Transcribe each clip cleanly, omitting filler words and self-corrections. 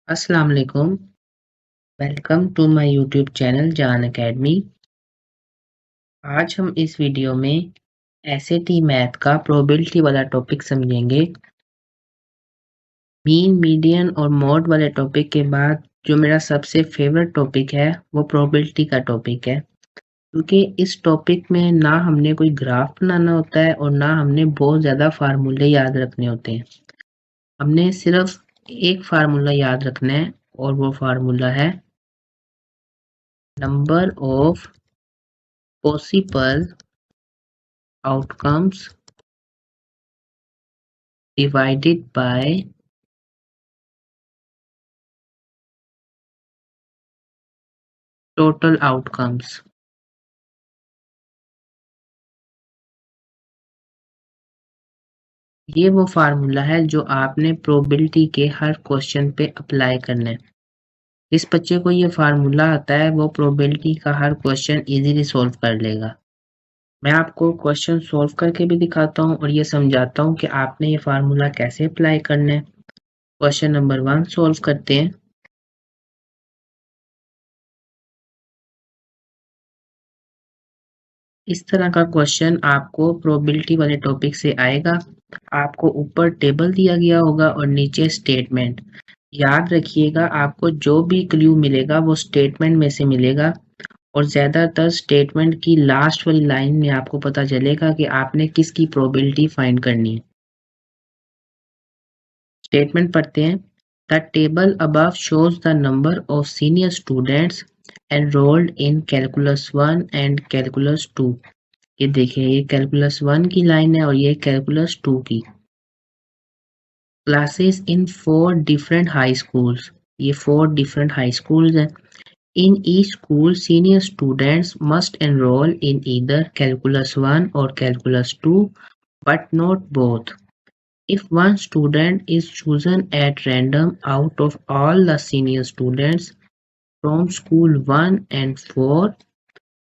अस्सलाम वालेकुम। Welcome to my YouTube channel Jaan academy. आज हम इस वीडियो में एसएटी मैथ का प्रोबेबिलिटी वाला टॉपिक समझेंगे। मीन, मीडियन और मॉड वाले टॉपिक के बाद जो मेरा सबसे फेवरेट टॉपिक है वो प्रोबेबिलिटी का टॉपिक है, क्योंकि इस टॉपिक में ना हमने कोई ग्राफ बनाना होता है और ना हमने बहुत ज़्यादा फार्मूले याद रखने होते हैं। हमने सिर्फ एक फार्मूला याद रखना है और वो फार्मूला है number of possible outcomes divided by total outcomes। ये वो फार्मूला है जो आपने प्रोबेबिलिटी के हर क्वेश्चन पे अप्लाई करना है। जिस बच्चे को ये फार्मूला आता है वो प्रोबेबिलिटी का हर क्वेश्चन इजीली सॉल्व कर लेगा। मैं आपको क्वेश्चन सॉल्व करके भी दिखाता हूँ और ये समझाता हूँ कि आपने ये फार्मूला कैसे अप्लाई करना है। क्वेश्चन नंबर 1 सॉल्व करते हैं। इस तरह का क्वेश्चन आपको प्रोबेबिलिटी वाले टॉपिक से आएगा। आपको ऊपर टेबल दिया गया होगा और नीचे स्टेटमेंट। याद रखिएगा, आपको जो भी क्लू मिलेगा वो स्टेटमेंट में से मिलेगा और ज़्यादातर स्टेटमेंट की लास्ट वाली लाइन में आपको पता चलेगा कि आपने किसकी प्रोबेबिलिटी फाइंड करनी है। स्टेटमेंट पढ़ते हैं। The table above shows the number of senior students enrolled in calculus 1 and calculus 2। ये देखिए, ये कैलकुलस 1 की लाइन है और ये कैलकुलस 2 की। Classes in 4 different high schools. ये 4 डिफरेंट हाई स्कूल्स हैं। In each school, senior students must enroll in either Calculus 1 or Calculus 2, but not both. If one student is chosen at random out of all the senior students from school 1 and 4,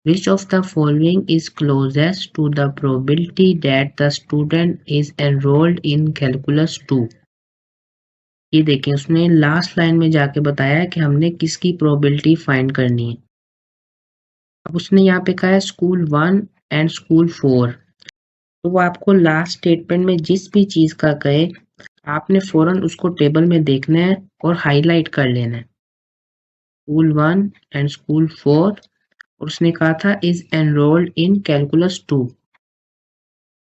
which of the following is closest to the probability that the student is enrolled in Calculus 2? ये देखिए, उसने last line में जाके बताया है कि हमने किसकी प्रोबेबिलिटी फाइंड करनी है। अब उसने यहाँ पे कहा है स्कूल 1 एंड स्कूल 4, तो वो आपको लास्ट स्टेटमेंट में जिस भी चीज़ का कहे आपने फौरन उसको टेबल में देखना है और हाईलाइट कर लेना है। स्कूल 1 एंड स्कूल 4 और उसने कहा था is enrolled in calculus 2।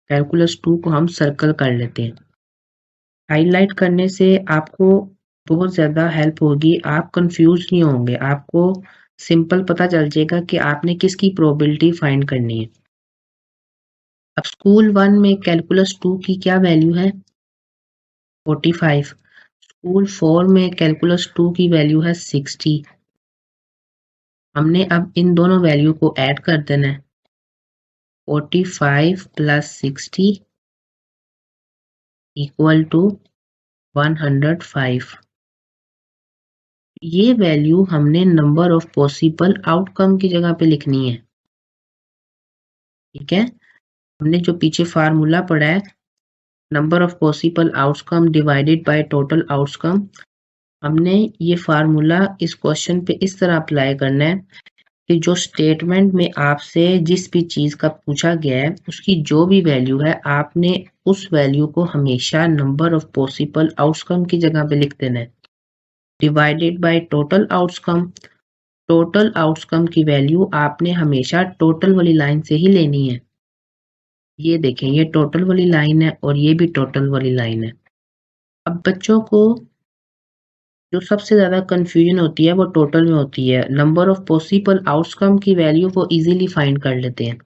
Calculus 2 को हम सर्कल कर लेते हैं। हाईलाइट करने से आपको बहुत ज़्यादा हेल्प होगी, आप कंफ्यूज नहीं होंगे, आपको सिंपल पता चल जाएगा कि आपने किसकी प्रोबेबिलिटी फाइंड करनी है। अब स्कूल 1 में कैलकुलस 2 की क्या वैल्यू है? 45। स्कूल 4 में कैलकुलस 2 की वैल्यू है 60। हमने अब इन दोनों वैल्यू को ऐड कर देना है। 45 प्लस 60 इक्वल टू 105। ये वैल्यू हमने नंबर ऑफ पॉसिबल आउटकम की जगह पे लिखनी है। ठीक है, हमने जो पीछे फार्मूला पढ़ा है number of possible outcome divided by total outcome, हमने ये फार्मूला इस क्वेश्चन पे इस तरह अप्लाई करना है कि जो स्टेटमेंट में आपसे जिस भी चीज़ का पूछा गया है उसकी जो भी वैल्यू है आपने उस वैल्यू को हमेशा नंबर ऑफ पॉसिबल आउटकम की जगह पे लिख देना है। Divided by total outcome, total outcome की वैल्यू आपने हमेशा टोटल वाली लाइन से ही लेनी है। ये देखें, ये टोटल वाली लाइन है और ये भी टोटल वाली लाइन है। अब बच्चों को जो सबसे ज़्यादा कन्फ्यूजन होती है वो टोटल में होती है। नंबर ऑफ पॉसिबल आउटकम की वैल्यू वो इजीली फाइंड कर लेते हैं।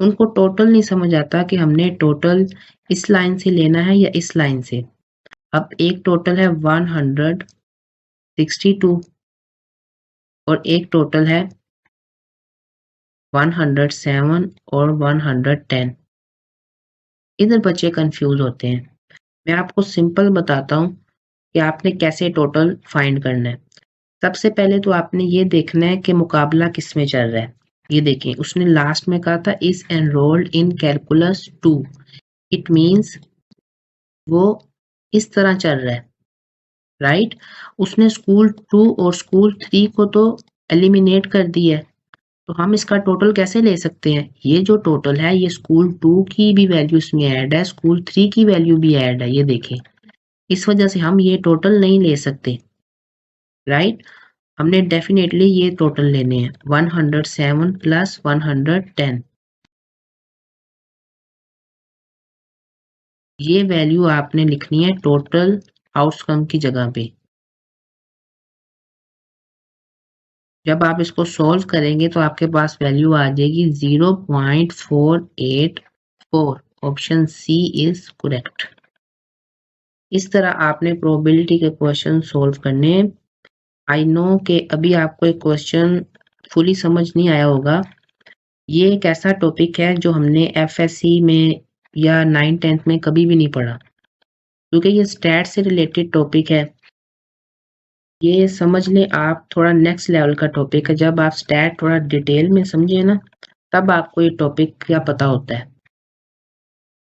उनको टोटल नहीं समझ आता कि हमने टोटल इस लाइन से लेना है या इस लाइन से। अब एक टोटल है 162 और एक टोटल है 107 और 110। इधर बच्चे कंफ्यूज होते हैं। मैं आपको सिंपल बताता हूँ कि आपने कैसे टोटल फाइंड करना है। सबसे पहले तो आपने ये देखना है कि मुकाबला किस में चल रहा है। ये देखिए, उसने लास्ट में कहा था is enrolled in calculus 2। It means वो इस तरह चल रहा है। राइट। उसने स्कूल 2 और स्कूल 3 को तो एलिमिनेट कर दिया है, तो हम इसका टोटल कैसे ले सकते हैं? ये जो टोटल है ये स्कूल 2 की भी वैल्यू इसमें ऐड है, स्कूल 3 की वैल्यू भी ऐड है, ये देखें। इस वजह से हम ये टोटल नहीं ले सकते, राइट। हमने डेफिनेटली ये टोटल लेने हैं 107 प्लस 110। ये वैल्यू आपने लिखनी है टोटल आउटकम की जगह पे। जब आप इसको सॉल्व करेंगे तो आपके पास वैल्यू आ जाएगी 0.484। Option C is correct. इस तरह आपने प्रोबेबिलिटी के क्वेश्चन सॉल्व करने हैं। आई नो कि अभी आपको एक क्वेश्चन फुली समझ नहीं आया होगा। ये एक ऐसा टॉपिक है जो हमने एफएससी में या 9th-10th में कभी भी नहीं पढ़ा, क्योंकि ये स्टैट से रिलेटेड टॉपिक है। ये समझ लें आप थोड़ा नेक्स्ट लेवल का टॉपिक है। जब आप स्टैट थोड़ा डिटेल में समझे ना, तब आपको ये टॉपिक क्या पता होता है।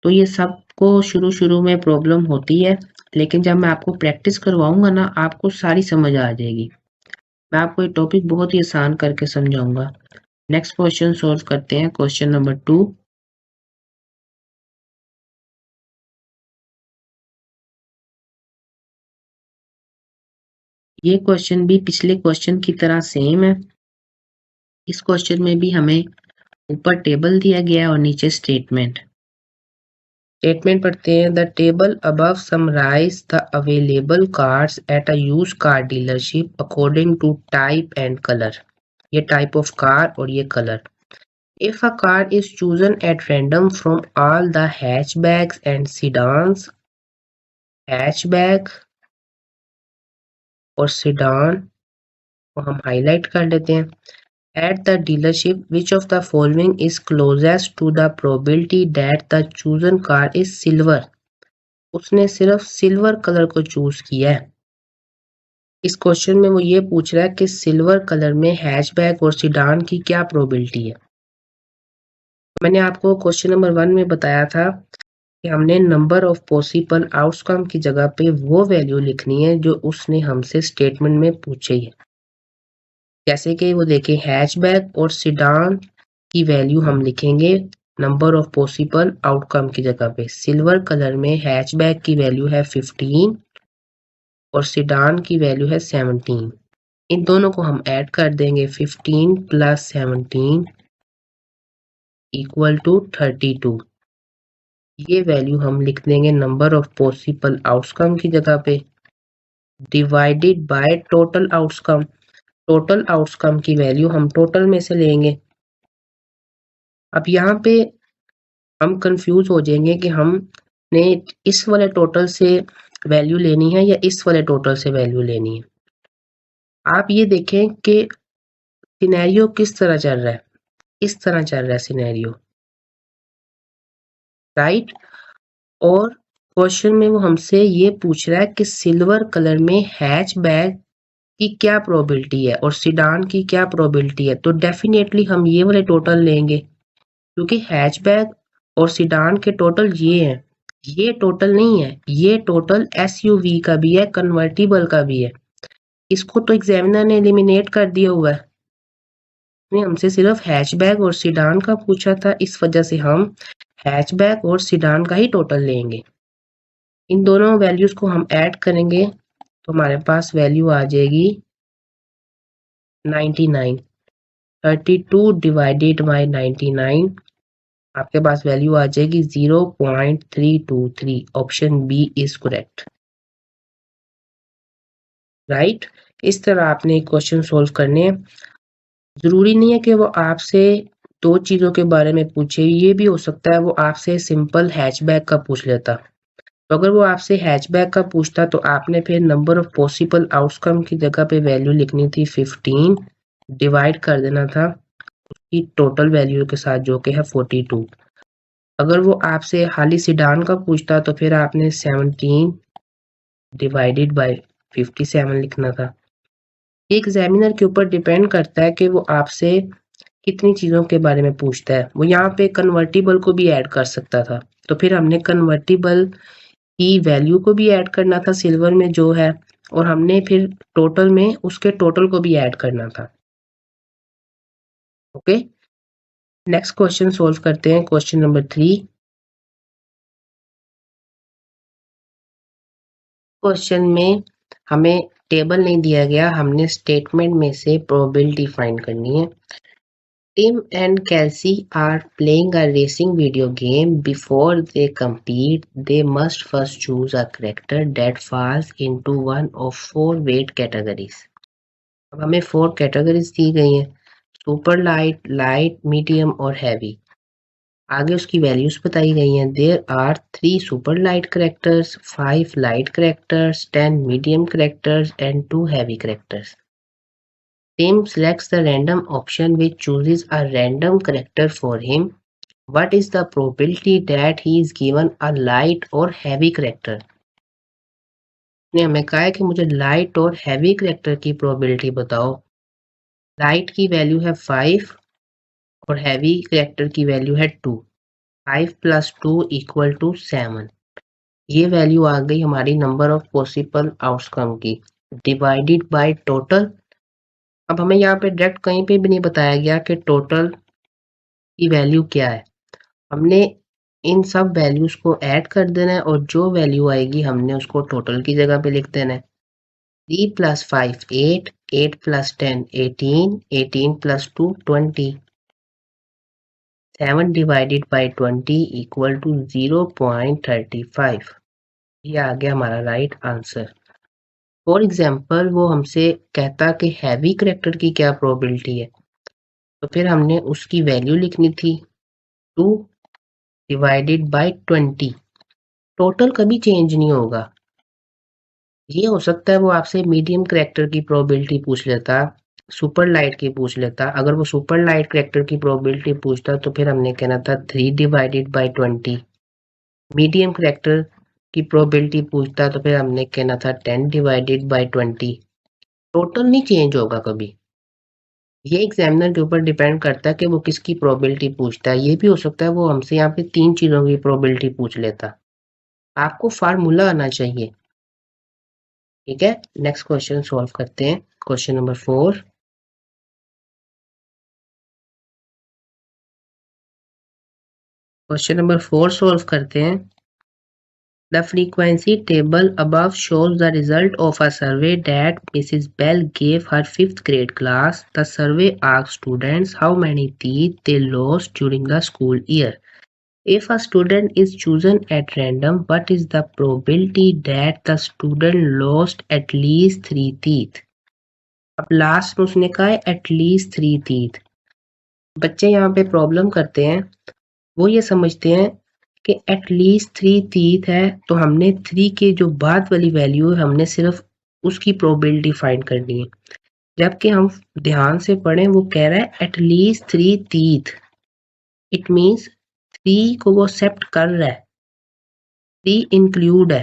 तो ये सबको शुरू में प्रॉब्लम होती है, लेकिन जब मैं आपको प्रैक्टिस करवाऊंगा ना, आपको सारी समझ आ जाएगी। मैं आपको ये टॉपिक बहुत ही आसान करके समझाऊंगा। नेक्स्ट क्वेश्चन सॉल्व करते हैं, क्वेश्चन नंबर 2। ये क्वेश्चन भी पिछले क्वेश्चन की तरह सेम है। इस क्वेश्चन में भी हमें ऊपर टेबल दिया गया है और नीचे स्टेटमेंट। स्टेटमेंट पढ़ते हैं। The table above summarise the available cars at a used car dealership according to type and colour. ये टाइप ऑफ कार और ये colour. If a car is chosen at random from all the hatchbacks and sedans, hatchback और sedan को हम highlight कर लेते हैं। At the dealership, which of the following is closest to the probability that the chosen car is silver? उसने सिर्फ silver colour को choose किया है। इस क्वेश्चन में वो ये पूछ रहा है कि सिल्वर कलर में हैचबैक और सीडान की क्या प्रोबेबिलिटी है। मैंने आपको क्वेश्चन नंबर 1 में बताया था कि हमने नंबर ऑफ पॉसिबल आउटकम की जगह पे वो वैल्यू लिखनी है जो उसने हमसे स्टेटमेंट में पूछी है। जैसे कि वो देखें, हैचबैक और सीडान की वैल्यू हम लिखेंगे नंबर ऑफ पॉसिबल आउटकम की जगह पे। सिल्वर कलर में हैचबैक की वैल्यू है 15 और सीडान की वैल्यू है 17। इन दोनों को हम ऐड कर देंगे, 15 प्लस 17 इक्वल टू 32। ये वैल्यू हम लिख देंगे नंबर ऑफ पॉसिबल आउटकम की जगह पे, divided by total outcome. Total outcome की वैल्यू हम टोटल में से लेंगे। अब यहाँ पे हम कंफ्यूज हो जाएंगे कि हमने इस वाले टोटल से वैल्यू लेनी है या इस वाले टोटल से वैल्यू लेनी है। आप ये देखें कि सिनेरियो किस तरह चल रहा है। इस तरह चल रहा है सिनेरियो, राइट। और क्वेश्चन में वो हमसे ये पूछ रहा है कि सिल्वर कलर में हैचबैक की क्या प्रोबेबिलिटी है और सीडान की क्या प्रोबेबिलिटी है। तो डेफिनेटली हम ये वाले टोटल लेंगे, क्योंकि हैचबैक और सीडान के टोटल ये हैं। ये टोटल नहीं है, ये टोटल एसयूवी का भी है, कन्वर्टिबल का भी है। इसको तो एग्जामिनर ने एलिमिनेट कर दिया हुआ है। उसने हमसे सिर्फ हैचबैक और सीडान का पूछा था, इस वजह से हम हैचबैक और सीडान का ही टोटल लेंगे। इन दोनों वैल्यूज को हम ऐड करेंगे तो हमारे पास वैल्यू आ जाएगी 99। 32 डिवाइडेड बाय 99, आपके पास वैल्यू आ जाएगी 0.323। Option B is correct, right. इस तरह आपने क्वेश्चन सोल्व करने हैं। जरूरी नहीं है कि वो आपसे दो चीजों के बारे में पूछे, ये भी हो सकता है वो आपसे सिंपल हैचबैक का पूछ लेता। तो अगर वो आपसे हैचबैक का पूछता तो आपने फिर नंबर ऑफ पॉसिबल आउटकम की जगह पे वैल्यू लिखनी थी 15, डिवाइड कर देना था उसकी टोटल वैल्यू के साथ जो कि है 42। अगर वो आपसे खाली सीडान का पूछता तो फिर आपने 17 डिवाइडेड बाय 57 लिखना था। एग्जामिनर के ऊपर डिपेंड करता है कि वो आपसे कितनी चीज़ों के बारे में पूछता है। वो यहाँ पे कन्वर्टिबल को भी ऐड कर सकता था, तो फिर हमने कन्वर्टिबल की वैल्यू को भी ऐड करना था सिल्वर में जो है, और हमने फिर टोटल में उसके टोटल को भी ऐड करना था। ओके, नेक्स्ट क्वेश्चन सोल्व करते हैं, क्वेश्चन नंबर 3। क्वेश्चन में हमें टेबल नहीं दिया गया, हमने स्टेटमेंट में से प्रोबेबिलिटी फाइंड करनी है। Tim and Kelsey are playing a racing video game. Before they compete, they must first choose a character that falls into one of 4 weight categories. अब हमें 4 कैटेगरीज दी गई हैं, सुपर लाइट, लाइट, मीडियम और heavy. आगे उसकी values बताई गई हैं। There are 3 super light characters, 5 light characters, 10 medium characters and 2 heavy characters. Tim selects the random option which chooses a random character for him. What is the probability that he is given a light or heavy character? ने हमें कहा है कि मुझे light और heavy character की probability बताओ। Light की वैल्यू है 5 और हैवी करेक्टर की वैल्यू है 2। 5 + 2 = 7। ये वैल्यू आ गई हमारी नंबर ऑफ पॉसिबल आउटकम की, डिवाइडेड बाय टोटल। अब हमें यहाँ पे डायरेक्ट कहीं पे भी नहीं बताया गया कि टोटल की वैल्यू क्या है। हमने इन सब वैल्यूज को ऐड कर देना है और जो वैल्यू आएगी हमने उसको टोटल की जगह पे लिख देना है। 3 + 5 8, 8 + 10 18, 18 + 2 20, 7 डिवाइडेड बाय 20 = 0.35। ये आ गया हमारा राइट आंसर। फॉर एग्जाम्पल वो हमसे कहता कि हैवी करेक्टर की क्या प्रोबेबिलिटी है, तो फिर हमने उसकी वैल्यू लिखनी थी 2 डिवाइडेड बाय 20। टोटल कभी चेंज नहीं होगा। ये हो सकता है वो आपसे मीडियम करेक्टर की प्रोबेबिलिटी पूछ लेता, सुपर लाइट की पूछ लेता। अगर वो सुपर लाइट करेक्टर की प्रोबेबिलिटी पूछता तो फिर हमने कहना था 3 डिवाइडेड बाय 20। मीडियम करेक्टर की प्रोबेबिलिटी पूछता तो फिर हमने कहना था 10 डिवाइडेड बाय 20। टोटल नहीं चेंज होगा कभी। ये एग्जामिनर के ऊपर डिपेंड करता है कि वो किसकी प्रोबेबिलिटी पूछता है। ये भी हो सकता है वो हमसे यहाँ पे 3 चीज़ों की प्रोबेबिलिटी पूछ लेता। आपको फार्मूला आना चाहिए, ठीक है। नेक्स्ट क्वेश्चन सॉल्व करते हैं, question number 4। Question number 4 solve करते हैं। The frequency table above shows the result of a survey that Mrs. Bell gave her 5th grade class. The survey asked students how many teeth they lost during the school year. If a student is chosen at random, what is the probability that the student lost at least 3 teeth? अब last में उसने कहा है at least 3 teeth। बच्चे यहाँ पे problem करते हैं, वो ये समझते हैं कि एटलीस्ट 3 टीथ है, तो हमने 3 के जो बाद वाली वैल्यू है हमने सिर्फ उसकी प्रोबेबिलिटी फाइंड करनी है। जबकि हम ध्यान से पढ़ें, वो कह रहा है एटलीस्ट 3 टीथ। इट मींस 3 को वो एक्सेप्ट कर रहा है, 3 इंक्लूड है।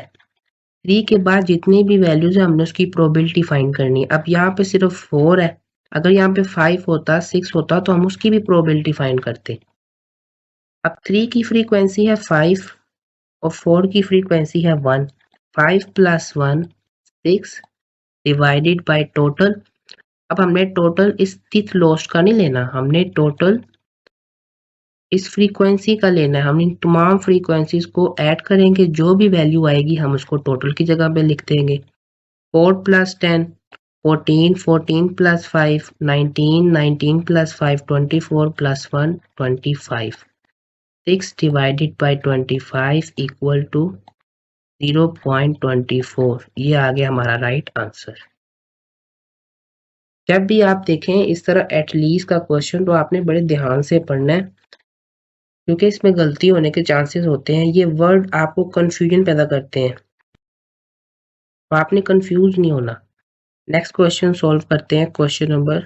3 के बाद जितनी भी वैल्यूज है हमने उसकी प्रोबेबिलिटी फाइंड करनी है। अब यहाँ पे सिर्फ 4 है, अगर यहाँ पे 5 होता, 6 होता तो हम उसकी भी प्रोबेबिलिटी फाइंड करते। अब 3 की फ्रीक्वेंसी है 5 और 4 की फ्रीक्वेंसी है 1। 5 + 1 6 डिवाइडेड बाय टोटल। अब हमने टोटल इस टीथ लॉस्ट का नहीं लेना, हमने टोटल इस फ्रीक्वेंसी का लेना है। हम इन तमाम फ्रीक्वेंसीज को ऐड करेंगे, जो भी वैल्यू आएगी हम उसको टोटल की जगह पे लिख देंगे। 4 + 10 14, 14 + 5 19, 19 + 5 24 + 1 25। 6 डिवाइडेड बाय 25 = 0.24। ये आ गया हमारा राइट आंसर। जब भी आप देखें इस तरह एटलीस्ट का क्वेश्चन, तो आपने बड़े ध्यान से पढ़ना है, क्योंकि इसमें गलती होने के चांसेस होते हैं। ये वर्ड आपको कंफ्यूजन पैदा करते हैं, तो आपने कंफ्यूज नहीं होना। नेक्स्ट क्वेश्चन सॉल्व करते हैं, क्वेश्चन नंबर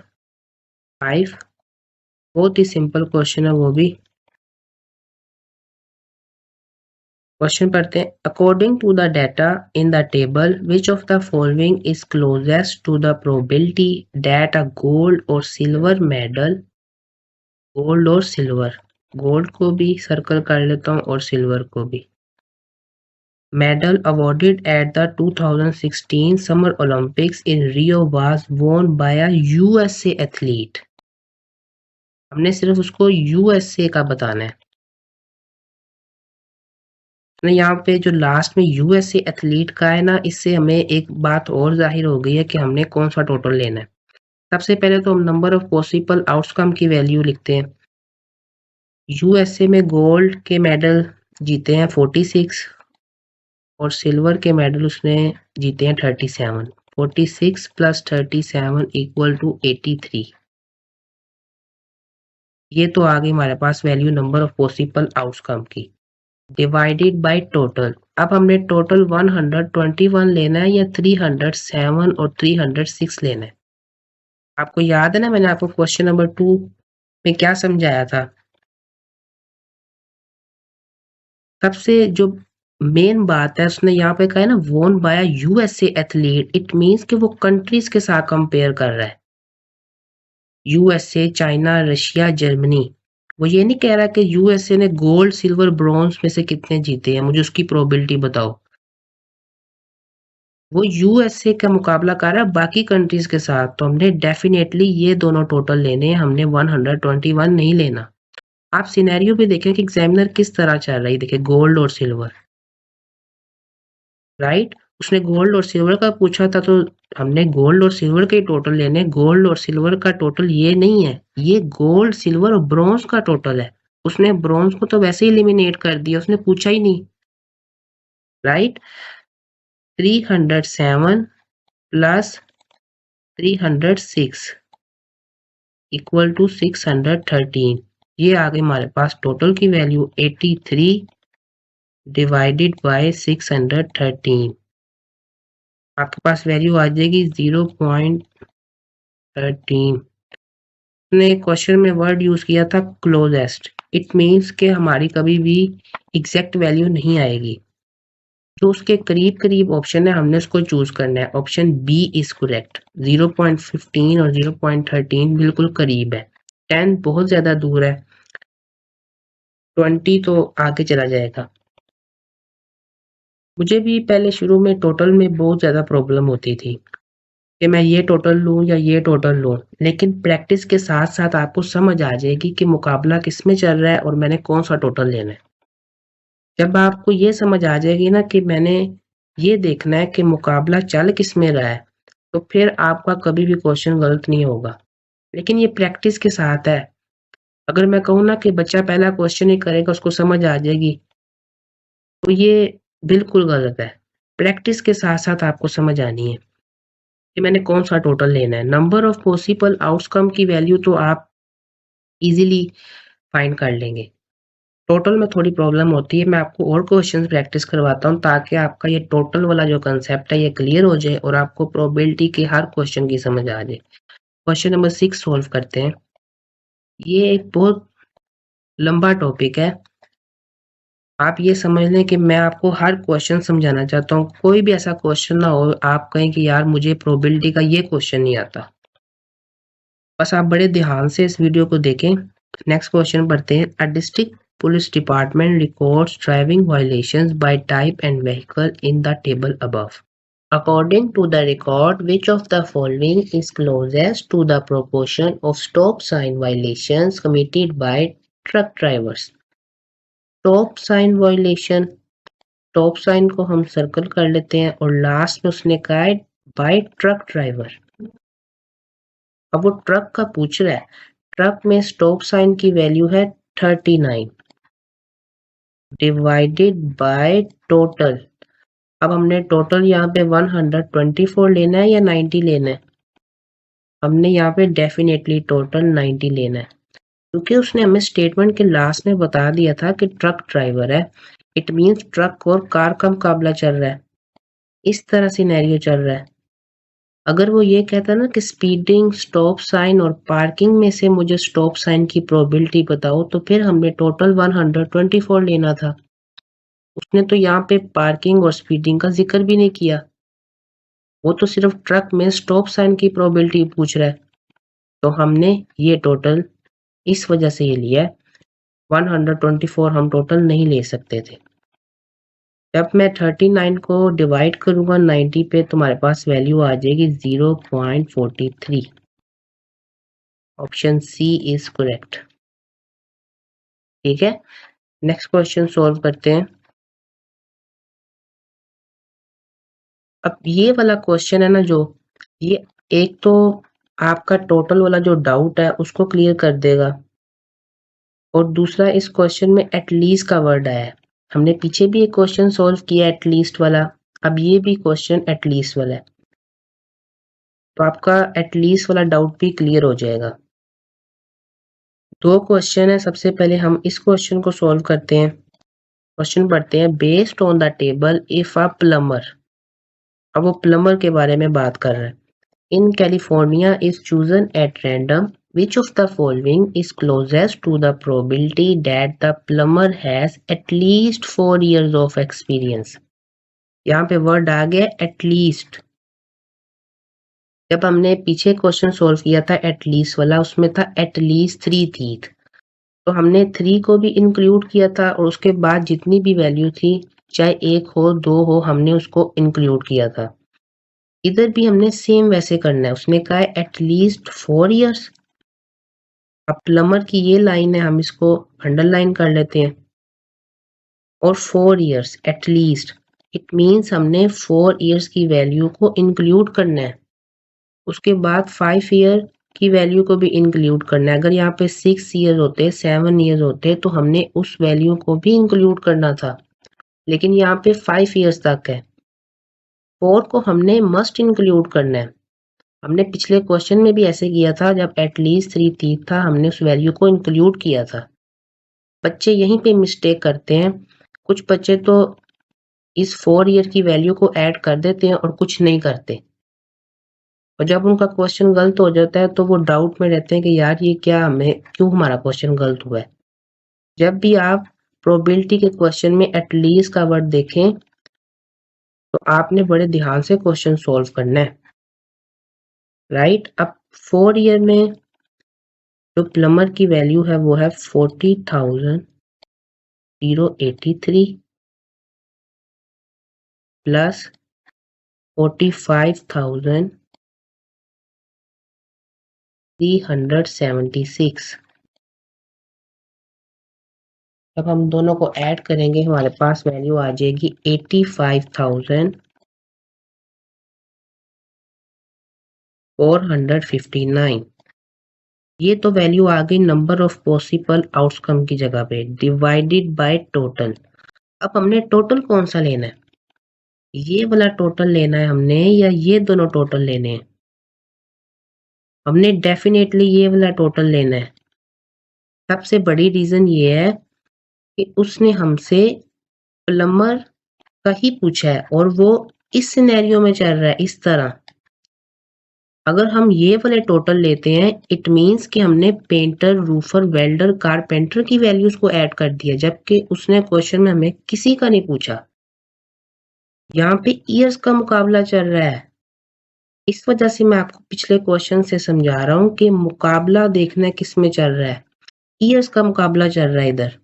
5। बहुत ही सिंपल क्वेश्चन है वो भी। क्वेश्चन पढ़ते हैं। According to the data in the table, which of the following is closest to the probability that a gold और सिल्वर मेडल, गोल्ड और सिल्वर, गोल्ड को भी सर्कल कर लेता हूँ और सिल्वर को भी। medal awarded at the 2016 Summer Olympics in Rio was won by a USA athlete. हमने सिर्फ उसको USA का बताना है। तो यहाँ पे जो लास्ट में USA एथलीट का है ना, इससे हमें एक बात और जाहिर हो गई है कि हमने कौन सा टोटल लेना है। सबसे पहले तो हम नंबर ऑफ पॉसिबल आउटकम की वैल्यू लिखते हैं। USA में गोल्ड के मेडल जीते हैं 46 और सिल्वर के मेडल उसने जीते हैं 37। 46 प्लस 37 इक्वल टू 83। ये तो आ गई हमारे पास value number of possible outcome की, डिवाइडेड बाय टोटल। अब हमने टोटल 121 लेना है या 307 और 306 लेना है। आपको याद है ना, मैंने आपको क्वेश्चन नंबर 2 में क्या समझाया था। सबसे जो मेन बात है उसने यहाँ पे कहा है ना, वोन by USA athlete, it means कि वो कंट्रीज के साथ कंपेयर कर रहा है। USA, China, Russia, Germany. वो ये नहीं कह रहा कि यूएसए ने गोल्ड, सिल्वर, ब्रॉन्ज में से कितने जीते हैं, मुझे उसकी प्रोबेबिलिटी बताओ। वो यूएसए का मुकाबला कर रहा है बाकी कंट्रीज के साथ, तो हमने डेफिनेटली ये दोनों टोटल लेने हैं, हमने 121 नहीं लेना। आप सिनेरियो भी देखें कि एग्जामिनर किस तरह चल रही है, देखिए गोल्ड और सिल्वर, राइट। उसने गोल्ड और सिल्वर का पूछा था तो हमने गोल्ड और सिल्वर के टोटल लेने। गोल्ड और सिल्वर का टोटल ये नहीं है, ये गोल्ड, सिल्वर और ब्रॉन्ज का टोटल है। उसने ब्रॉन्ज को तो वैसे ही एलिमिनेट कर दिया, उसने पूछा ही नहीं, राइट। 307 plus 306 equal to 613। ये आ गई हमारे पास टोटल की वैल्यू 83 डिवाइडेड बाय 613। आपके पास वैल्यू आ जाएगी 0.13। ने क्वेश्चन में वर्ड यूज किया था क्लोजेस्ट, इट मींस कि हमारी कभी भी एग्जैक्ट वैल्यू नहीं आएगी। जो उसके करीब करीब ऑप्शन है हमने उसको चूज करना है। Option B is correct. 0.15 और 0.13 बिल्कुल करीब है, 10 बहुत ज्यादा दूर है, 20 तो आगे चला जाएगा। मुझे भी पहले शुरू में टोटल में बहुत ज्यादा प्रॉब्लम होती थी कि मैं ये टोटल लूं या ये टोटल लूं, लेकिन प्रैक्टिस के साथ साथ आपको समझ आ जाएगी कि मुकाबला किस में चल रहा है और मैंने कौन सा टोटल लेना है। जब आपको ये समझ आ जाएगी ना कि मैंने ये देखना है कि मुकाबला चल किस में रहा है, तो फिर आपका कभी भी क्वेश्चन गलत नहीं होगा। लेकिन ये प्रैक्टिस के साथ है। अगर मैं कहूँ ना कि बच्चा पहला क्वेश्चन ही करेगा उसको समझ आ जाएगी, तो ये बिल्कुल गलत है। प्रैक्टिस के साथ साथ आपको समझ आनी है कि मैंने कौन सा टोटल लेना है। नंबर ऑफ पॉसिबल आउटकम की वैल्यू तो आप इजीली फाइंड कर लेंगे। टोटल में थोड़ी प्रॉब्लम होती है, मैं आपको और क्वेश्चंस प्रैक्टिस करवाता हूँ ताकि आपका ये टोटल वाला जो कंसेप्ट है ये क्लियर हो जाए और आपको प्रोबेबिलिटी के हर क्वेश्चन की समझ आ जाए। क्वेश्चन नंबर 6 सॉल्व करते हैं। ये एक बहुत लंबा टॉपिक है, आप ये समझ लें कि मैं आपको हर क्वेश्चन समझाना चाहता हूँ। कोई भी ऐसा क्वेश्चन ना हो आप कहें कि यार मुझे प्रोबेबिलिटी का ये क्वेश्चन नहीं आता। बस आप बड़े ध्यान से इस वीडियो को देखें। नेक्स्ट क्वेश्चन पढ़ते हैं। A district Police Department records driving violations by type and vehicle in the table above. According to the record, which of the following is closest to the proportion of stop sign violations committed by truck drivers? Stop sign violation, stop sign को हम circle कर लेते हैं और last में उसने कहा है by truck driver। अब वो ट्रक का पूछ रहा है, ट्रक में स्टॉप साइन की वैल्यू है 39 डिवाइडेड बाय टोटल। अब हमने टोटल यहाँ पे 124 लेना है या 90 लेना है? हमने यहाँ पे डेफिनेटली टोटल 90 लेना है, क्योंकि उसने हमें स्टेटमेंट के लास्ट में बता दिया था कि ट्रक ड्राइवर है। इट मींस ट्रक और कार का मुकाबला चल रहा है, इस तरह सिनेरियो चल रहा है। अगर वो ये कहता ना कि स्पीडिंग, स्टॉप साइन और पार्किंग में से मुझे स्टॉप साइन की प्रोबेबिलिटी बताओ, तो फिर हमने टोटल 124 लेना था। उसने तो यहाँ पे पार्किंग और स्पीडिंग का जिक्र भी नहीं किया, वो तो सिर्फ ट्रक में स्टॉप साइन की प्रोबेबिलिटी पूछ रहा है। तो हमने ये टोटल इस वजह से ये लिया है। 124 हम टोटल नहीं ले सकते थे। जब मैं 39 को डिवाइड करूंगा 90 पे, तुम्हारे पास वैल्यू आ जाएगी 0.43। Option C is correct. ठीक है, नेक्स्ट क्वेश्चन सॉल्व करते हैं। अब ये वाला क्वेश्चन है ना, जो ये एक तो आपका टोटल वाला जो डाउट है उसको क्लियर कर देगा, और दूसरा इस क्वेश्चन में एटलीस्ट का वर्ड आया है। हमने पीछे भी एक क्वेश्चन सॉल्व किया एटलीस्ट वाला, अब ये भी क्वेश्चन एटलीस्ट वाला है, तो आपका एटलीस्ट वाला डाउट भी क्लियर हो जाएगा। दो क्वेश्चन है, सबसे पहले हम इस क्वेश्चन को सॉल्व करते हैं। क्वेश्चन पढ़ते हैं, based on the table if a plumber. अब वो प्लम्बर के बारे में बात कर रहे हैं। In California is chosen at random, which of the following is closest to the probability that the plumber has at least 4 years of experience? यहाँ पे वर्ड आ गया at least। जब हमने पीछे क्वेश्चन सॉल्व किया था एटलीस्ट वाला, उसमें था एटलीस्ट 3 teeth, तो हमने 3 को भी इंक्लूड किया था, और उसके बाद जितनी भी वैल्यू थी, चाहे 1 हो 2 हो, हमने उसको इंक्लूड किया था। इधर भी हमने सेम वैसे करना है, उसने कहा है एटलीस्ट 4 years। अब प्लम्बर की ये लाइन है, हम इसको अंडरलाइन कर लेते हैं, और 4 years एटलीस्ट, इट मीन्स हमने 4 years की वैल्यू को इंक्लूड करना है। उसके बाद 5 year की वैल्यू को भी इंक्लूड करना है। अगर यहाँ पे 6 years होते, 7 years होते, तो हमने उस वैल्यू को भी इंक्लूड करना था, लेकिन यहाँ पे 5 years तक है। 4 को हमने मस्ट इंक्लूड करना है। हमने पिछले क्वेश्चन में भी ऐसे किया था, जब एटलीस्ट 3 teeth था, हमने उस वैल्यू को इंक्लूड किया था। बच्चे यहीं पे मिस्टेक करते हैं, कुछ बच्चे तो इस 4 year की वैल्यू को ऐड कर देते हैं और कुछ नहीं करते, और जब उनका क्वेश्चन गलत हो जाता है तो वो डाउट में रहते हैं कि यार ये क्या, हमें क्यों हमारा क्वेश्चन गलत हुआ है। जब भी आप प्रोबेबिलिटी के क्वेश्चन में एटलीस्ट का वर्ड देखें, तो आपने बड़े ध्यान से क्वेश्चन सॉल्व करना है। राइट, अब 4 year में जो प्लम्बर की वैल्यू है वो है 40,083 प्लस 45,376। जब हम दोनों को ऐड करेंगे, हमारे पास वैल्यू आ जाएगी 85,459। ये तो वैल्यू आ गई नंबर ऑफ पॉसिबल आउटकम की जगह पे, डिवाइडेड बाय टोटल। अब हमने टोटल कौन सा लेना है, ये वाला टोटल लेना है हमने, या ये दोनों टोटल लेने हैं? हमने डेफिनेटली ये वाला टोटल लेना है। सबसे बड़ी रीजन ये है कि उसने हमसे प्लम्बर का ही पूछा है, और वो इस सिनेरियो में चल रहा है इस तरह। अगर हम ये वाले टोटल लेते हैं, इट मींस कि हमने पेंटर, रूफर, वेल्डर, कारपेंटर की वैल्यूज को ऐड कर दिया, जबकि उसने क्वेश्चन में हमें किसी का नहीं पूछा। यहाँ पे ईयर्स का मुकाबला चल रहा है। इस वजह से मैं आपको पिछले क्वेश्चन से समझा रहा हूँ कि मुकाबला देखना है किस में चल रहा है, ईयर्स का मुकाबला चल रहा है इधर।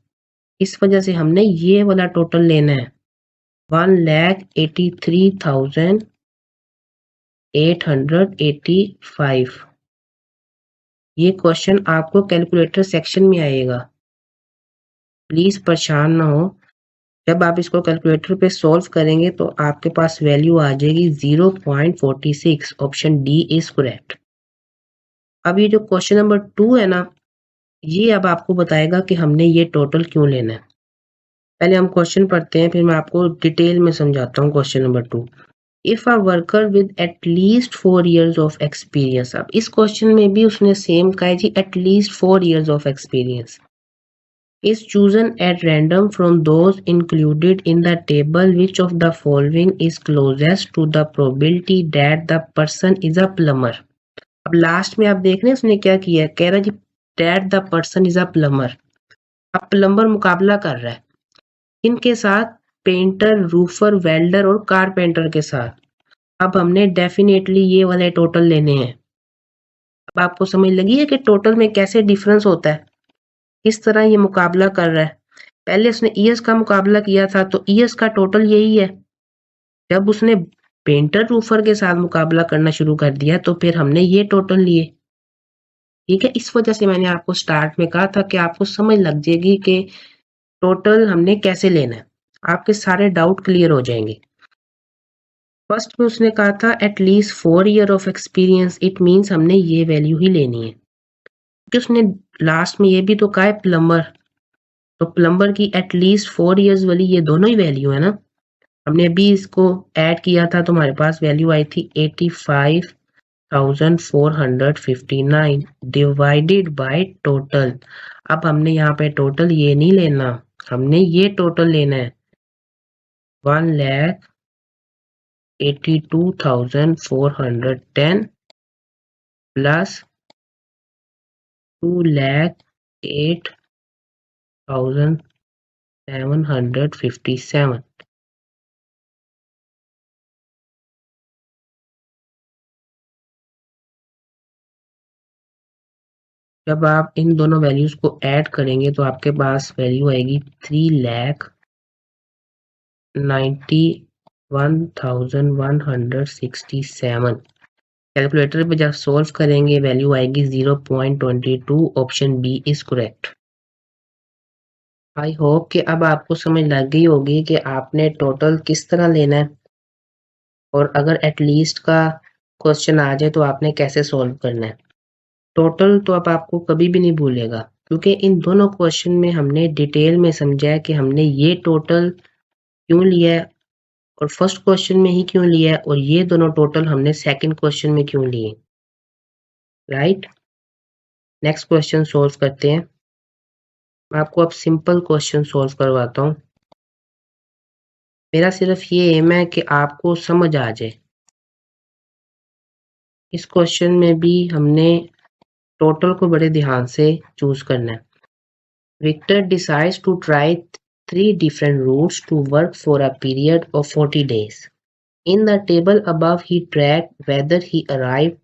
इस वजह से हमने ये वाला टोटल लेना है, 1,83,885। ये क्वेश्चन आपको कैलकुलेटर सेक्शन में आएगा, प्लीज परेशान ना हो। जब आप इसको कैलकुलेटर पे सॉल्व करेंगे तो आपके पास वैल्यू आ जाएगी 0.46। Option D is correct. अब ये जो क्वेश्चन नंबर 2 है ना, ये अब आपको बताएगा कि हमने ये टोटल क्यों लेना है। पहले हम क्वेश्चन पढ़ते हैं, फिर मैं आपको डिटेल में समझाता हूँ question number 2। If a worker with at least 4 years of experience. अब इस क्वेश्चन में भी उसने सेम कहा है जी, at least 4 years of experience is chosen at random from those included in the table, which of the following is closest to the probability that the person is a plumber? अब last में आप देख रहे हैं उसने क्या किया है, कह रहा है जी that the person is a plumber। अब प्लम्बर मुकाबला कर रहा है इनके साथ, पेंटर, रूफर, वेल्डर और कारपेंटर के साथ। अब हमने डेफिनेटली ये वाले टोटल लेने हैं। अब आपको समझ लगी है कि टोटल में कैसे डिफरेंस होता है, किस तरह ये मुकाबला कर रहा है। पहले उसने ईयर्स का मुकाबला किया था तो ईयर्स का टोटल यही है। जब उसने पेंटर रूफर के साथ मुकाबला करना शुरू कर दिया तो फिर हमने ये टोटल लिए। ठीक है, इस वजह से मैंने आपको स्टार्ट में कहा था कि आपको समझ लग जाएगी कि टोटल हमने कैसे लेना है, आपके सारे डाउट क्लियर हो जाएंगे। फर्स्ट में उसने कहा था at least 4 year of experience, it means हमने ये वैल्यू ही लेनी है क्योंकि उसने लास्ट में ये भी तो कहा है प्लम्बर, तो प्लम्बर की एटलीस्ट 4 ईयर्स वाली ये दोनों ही वैल्यू है ना। हमने अभी इसको ऐड किया था तो हमारे पास वैल्यू आई थी 85,459 डिवाइडेड बाय टोटल। अब हमने यहाँ पे टोटल ये नहीं लेना, हमने ये टोटल लेना है 1,82,410 प्लस 2,08,757। जब आप इन दोनों वैल्यूज को ऐड करेंगे तो आपके पास वैल्यू आएगी 3,91,167। कैलकुलेटर पे जब सॉल्व करेंगे वैल्यू आएगी 0.22। Option B is correct. I hope कि अब आपको समझ लग गई होगी कि आपने टोटल किस तरह लेना है और अगर एटलीस्ट का क्वेश्चन आ जाए तो आपने कैसे सॉल्व करना है। टोटल तो अब आपको कभी भी नहीं भूलेगा क्योंकि इन दोनों क्वेश्चन में हमने डिटेल में समझा है कि हमने ये टोटल क्यों लिया है और फर्स्ट क्वेश्चन में ही क्यों लिया है और ये दोनों टोटल हमने सेकंड क्वेश्चन में क्यों लिए। राइट, नेक्स्ट क्वेश्चन सॉल्व करते हैं। मैं आपको अब सिंपल क्वेश्चन सॉल्व करवाता हूँ। मेरा सिर्फ ये एम है कि आपको समझ आ जाए। इस क्वेश्चन में भी हमने टोटल को बड़े ध्यान से चूज करना है। Victor decides to try 3 different routes to work for a period of 40 days. In the table above, he tracked whether he arrived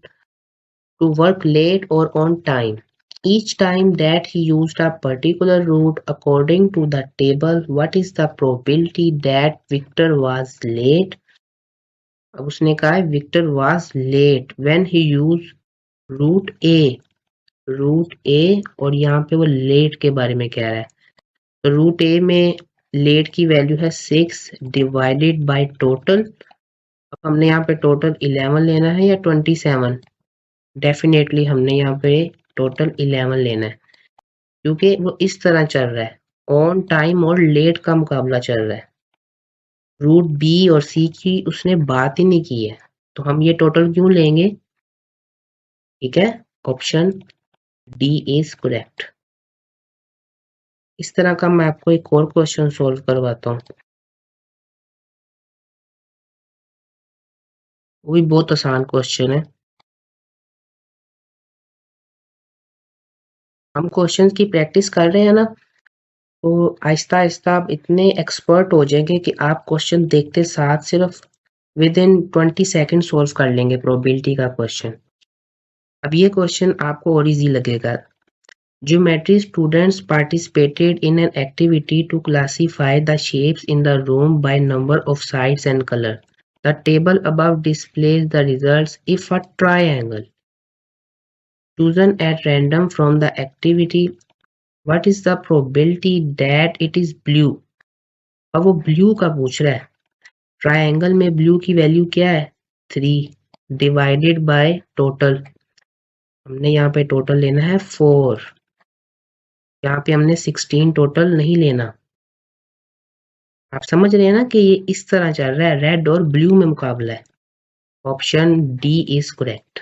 to work late or on time. Each time that he used a particular route according to the table, what is the probability that Victor was late? अब उसने कहा है Victor was late when he used route A. Route A और यहाँ पे वो late के बारे में कह रहा है। तो रूट ए में लेट की वैल्यू है 6 डिवाइडेड बाय टोटल। अब हमने यहाँ पे टोटल 11 लेना है या 27? डेफिनेटली हमने यहाँ पे टोटल 11 लेना है क्योंकि वो इस तरह चल रहा है, ऑन टाइम और लेट का मुकाबला चल रहा है। रूट बी और सी की उसने बात ही नहीं की है तो हम ये टोटल क्यों लेंगे। ठीक है, ऑप्शन डी इज करेक्ट। इस तरह का मैं आपको एक और क्वेश्चन सॉल्व करवाता हूँ, वो भी बहुत आसान क्वेश्चन है। हम क्वेश्चंस की प्रैक्टिस कर रहे हैं ना तो आहिस्ता आहिस्ता आप इतने एक्सपर्ट हो जाएंगे कि आप क्वेश्चन देखते साथ सिर्फ विद इन 20 सेकेंड सॉल्व कर लेंगे प्रोबेबिलिटी का क्वेश्चन। अब ये क्वेश्चन आपको और इजी लगेगा। Geometry students participated in an activity to classify the shapes in the room by number of sides and color. The table above displays the results if a triangle chosen at random from the activity, what is the probability that it is blue? अब वो blue का पूछ रहा है। Triangle में blue की value क्या है 3 डिवाइडेड बाय टोटल। हमने यहाँ पे टोटल लेना है 4, यहाँ पे हमने 16 टोटल नहीं लेना। आप समझ रहे हैं ना कि ये इस तरह चल रहा है, रेड और ब्लू में मुकाबला है। Option D is correct.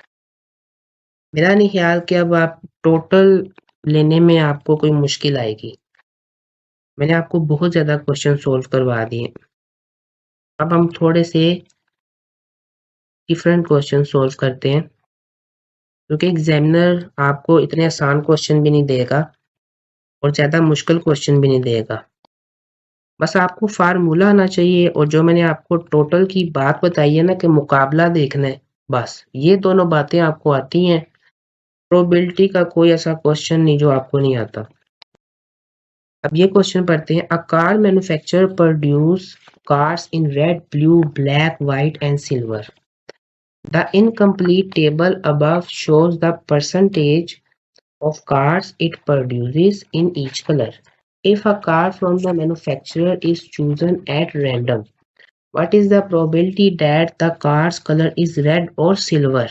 मेरा नहीं ख्याल कि अब आप टोटल लेने में आपको कोई मुश्किल आएगी। मैंने आपको बहुत ज़्यादा क्वेश्चन सोल्व करवा दिए। अब हम थोड़े से डिफरेंट क्वेश्चन सोल्व करते हैं क्योंकि एग्जामिनर आपको इतने आसान क्वेश्चन भी नहीं देगा और ज़्यादा मुश्किल क्वेश्चन भी नहीं देगा। बस आपको फार्मूला आना चाहिए और जो मैंने आपको टोटल की बात बताई है ना कि मुकाबला देखना है, बस ये दोनों बातें आपको आती हैं। प्रोबेबिलिटी का कोई ऐसा क्वेश्चन नहीं जो आपको नहीं आता। अब ये क्वेश्चन पढ़ते हैं। A car manufacturer produce cars in red, blue, black, white and silver. The incomplete table above shows the percentage of cars it produces in each color. If a car from the manufacturer is chosen at random, what is the probability that the car's color is red or silver?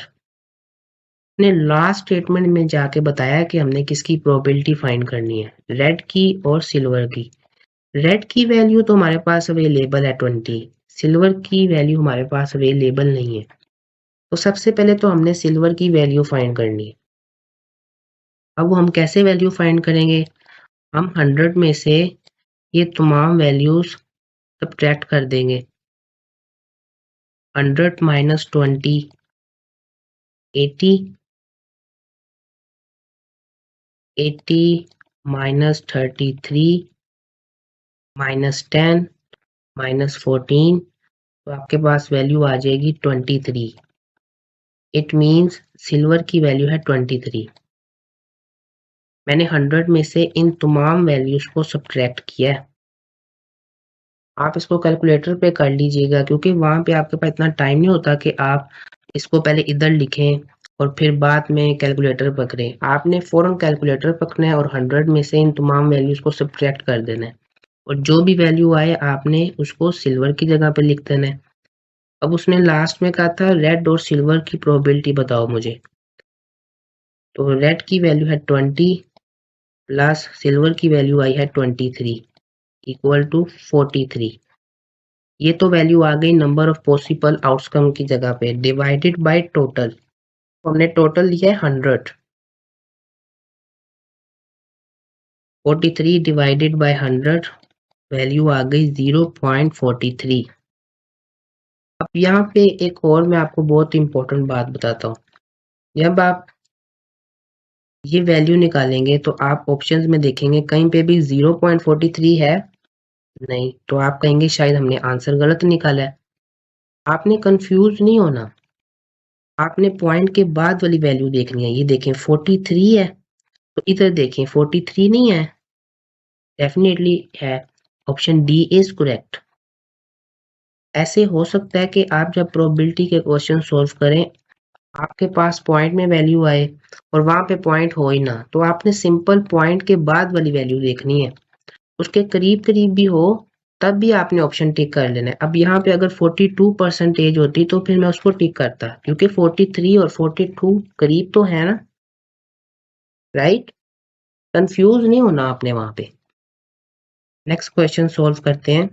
ने last statement में जाके बताया कि हमने किसकी probability find करनी है, red की और सिल्वर की। रेड की वैल्यू तो हमारे पास अवेलेबल है 20, सिल्वर की वैल्यू हमारे पास अवेलेबल नहीं है। तो सबसे पहले तो हमने सिल्वर की वैल्यू फाइंड करनी है। अब वो हम कैसे वैल्यू फाइंड करेंगे? हम 100 में से ये तमाम वैल्यूज सब्ट्रैक्ट कर देंगे। 100 माइनस 20 80, 80 माइनस 33 माइनस 10 माइनस 14, तो आपके पास वैल्यू आ जाएगी 23। इट मीन्स सिल्वर की वैल्यू है 23। मैंने 100 में से इन तमाम वैल्यूज को सब्ट्रैक्ट किया है। आप इसको कैलकुलेटर पे कर लीजिएगा, क्योंकि वहां पे आपके पास इतना टाइम नहीं होता कि आप इसको पहले इधर लिखें और फिर बाद में कैलकुलेटर पकड़ें। आपने फौरन कैलकुलेटर पकड़ना है और 100 में से इन तमाम वैल्यूज को सब्ट्रैक्ट कर देना है, और जो भी वैल्यू आए आपने उसको सिल्वर की जगह पे लिख देना है। अब उसने लास्ट में कहा था रेड और सिल्वर की प्रोबेबिलिटी बताओ मुझे, तो रेड की वैल्यू है 20 प्लस सिल्वर की वैल्यू आई है 23 इक्वल टू 43। ये तो वैल्यू आ गई नंबर ऑफ पॉसिबल आउटकम की जगह पे, डिवाइडेड बाय टोटल। हमने टोटल लिया है 100, 43 डिवाइडेड बाय 100, वैल्यू आ गई 0.43। अब यहाँ पे एक और मैं आपको बहुत इंपॉर्टेंट बात बताता हूँ। जब आप ये वैल्यू निकालेंगे तो आप ऑप्शंस में देखेंगे कहीं पे भी 0.43 है नहीं, तो आप कहेंगे शायद हमने आंसर गलत निकाला है। आपने कंफ्यूज नहीं होना, आपने पॉइंट के बाद वाली वैल्यू देखनी है। ये देखें 43 है, तो इधर देखें 43 नहीं है, डेफिनेटली है। Option D is correct. ऐसे हो सकता है कि आप जब प्रोबेबिलिटी के क्वेश्चन सॉल्व करें आपके पास पॉइंट में वैल्यू आए और वहां पे पॉइंट हो ही ना, तो आपने सिंपल पॉइंट के बाद वाली वैल्यू देखनी है। उसके करीब करीब भी हो तब भी आपने ऑप्शन टिक कर लेना है। अब यहाँ पे अगर 42% होती तो फिर मैं उसको टिक करता, क्योंकि 43 और 42 करीब तो है ना, राइट? कंफ्यूज नहीं होना आपने वहां पे। नेक्स्ट क्वेश्चन सॉल्व करते हैं।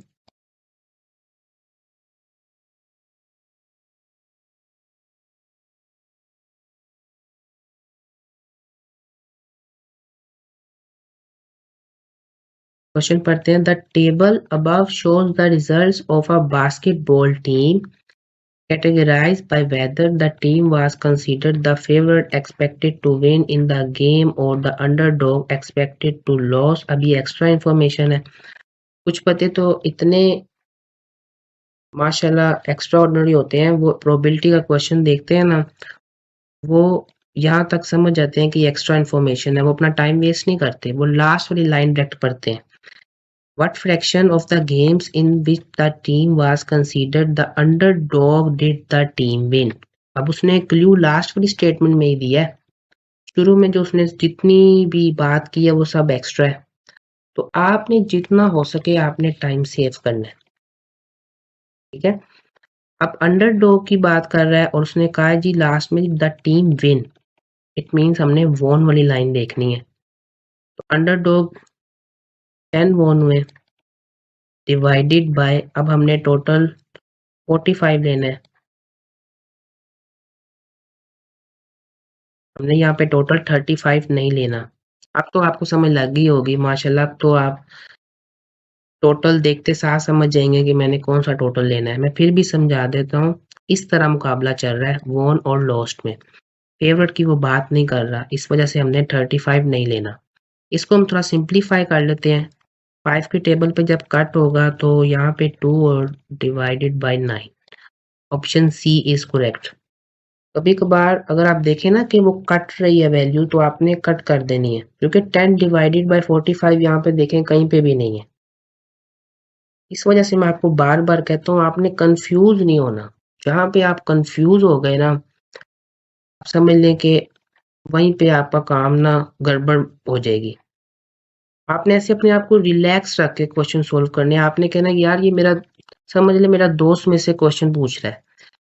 क्वेश्चन पढ़ते हैं। The table above shows the results of a basketball team categorized by whether the team was considered the favorite expected to win in the game or the underdog expected to lose। अभी extra information है। कुछ पते तो इतने माशाल्लाह extra ordinary होते हैं, वो प्रोबेबिलिटी का क्वेश्चन देखते हैं ना, वो यहाँ तक समझ जाते हैं कि एक्स्ट्रा इन्फॉर्मेशन है, वो अपना टाइम वेस्ट नहीं करते, वो लास्ट वाली लाइन डायरेक्ट पढ़ते हैं। What fraction of the games in which the team was considered the underdog did the team win? अब उसने क्लू लास्ट वाली स्टेटमेंट में ही दिया है। शुरू में जो उसने जितनी भी बात की है वो सब एक्स्ट्रा है, तो आपने जितना हो सके आपने टाइम सेव करना है, ठीक है? अब अंडरडॉग की बात कर रहा है और उसने कहा है जी लास्ट में the team win, it means हमने वॉन वाली लाइन देखनी है। तो अंडरडॉग 10 वॉन हुए डिवाइडेड बाय, अब हमने टोटल 45 लेना है। हमने यहाँ पे टोटल 35 नहीं लेना। अब तो आपको समझ लग गई होगी माशाल्लाह, अब तो आप टोटल देखते साथ समझ जाएंगे कि मैंने कौन सा टोटल लेना है। मैं फिर भी समझा देता हूँ। इस तरह मुकाबला चल रहा है वॉन और लॉस्ट में, फेवरेट की वो बात नहीं कर रहा, इस वजह से हमने 35 नहीं लेना। इसको हम थोड़ा सिंप्लीफाई कर लेते हैं। 5 की टेबल पे जब कट होगा तो यहाँ पे 2 और divided by 9, option C is correct. कभी कभार अगर आप देखें ना कि वो कट रही है वैल्यू, तो आपने कट कर देनी है, क्योंकि 10 डिवाइडेड बाय 45 यहाँ पे देखें कहीं पे भी नहीं है। इस वजह से मैं आपको बार बार कहता हूँ आपने कंफ्यूज नहीं होना। जहाँ पे आप कंफ्यूज हो गए ना, आप समझ लें कि वहीं पे आपका काम ना गड़बड़ हो जाएगी। आपने ऐसे अपने आप को रिलैक्स रख के क्वेश्चन सोल्व करने हैं। आपने कहना कि यार ये मेरा, समझ ले मेरा दोस्त में से क्वेश्चन पूछ रहा है।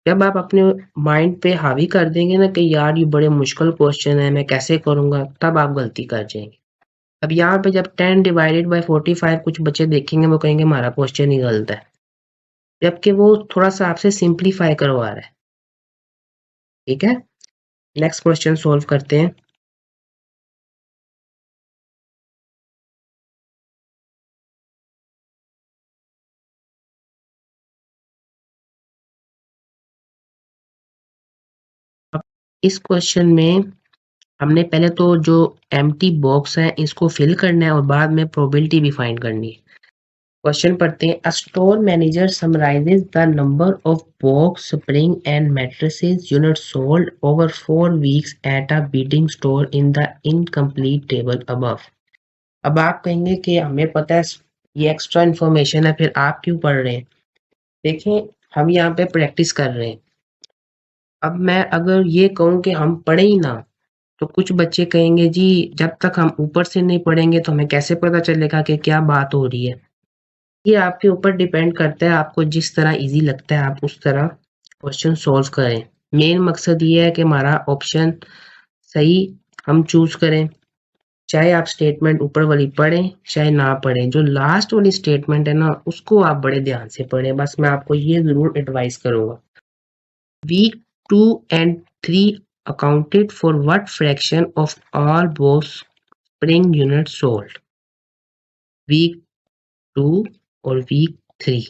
जब आप अपने माइंड पे हावी कर देंगे ना कि यार ये बड़े मुश्किल क्वेश्चन है, मैं कैसे करूंगा, तब आप गलती कर जाएंगे। अब यहाँ पे जब 10 डिवाइडेड बाय 45 कुछ बच्चे देखेंगे, वो कहेंगे हमारा क्वेश्चन ही गलत है, जबकि वो थोड़ा सा आपसे सिंप्लीफाई करवा रहा है। ठीक है, नेक्स्ट क्वेश्चन सोल्व करते हैं। अब इस क्वेश्चन में हमने पहले तो जो एम्प्टी बॉक्स है इसको फिल करना है और बाद में प्रोबेबिलिटी भी फाइंड करनी है। क्वेश्चन पढ़ते हैं। A store manager summarizes the number of box spring and mattresses unit sold over 4 weeks at a bedding store in the incomplete table above. अब आप कहेंगे कि हमें पता है ये एक्स्ट्रा इन्फॉर्मेशन है, फिर आप क्यों पढ़ रहे हैं? देखें, हम यहाँ पे प्रैक्टिस कर रहे हैं। अब मैं अगर ये कहूँ कि हम पढ़े ही ना, तो कुछ बच्चे कहेंगे जी जब तक हम ऊपर से नहीं पढ़ेंगे तो हमें कैसे पता चलेगा कि क्या बात हो रही है। ये आपके ऊपर डिपेंड करता है, आपको जिस तरह इजी लगता है आप उस तरह क्वेश्चन सॉल्व करें। मेन मकसद ये है कि हमारा ऑप्शन सही हम चूज करें। चाहे आप स्टेटमेंट ऊपर वाली पढ़ें चाहे ना पढ़ें, जो लास्ट वाली स्टेटमेंट है ना उसको आप बड़े ध्यान से पढ़ें। बस मैं आपको ये जरूर एडवाइस करूंगा। Week 2 and 3 accounted for what fraction of all box spring units sold? Week 2 और वीक 3,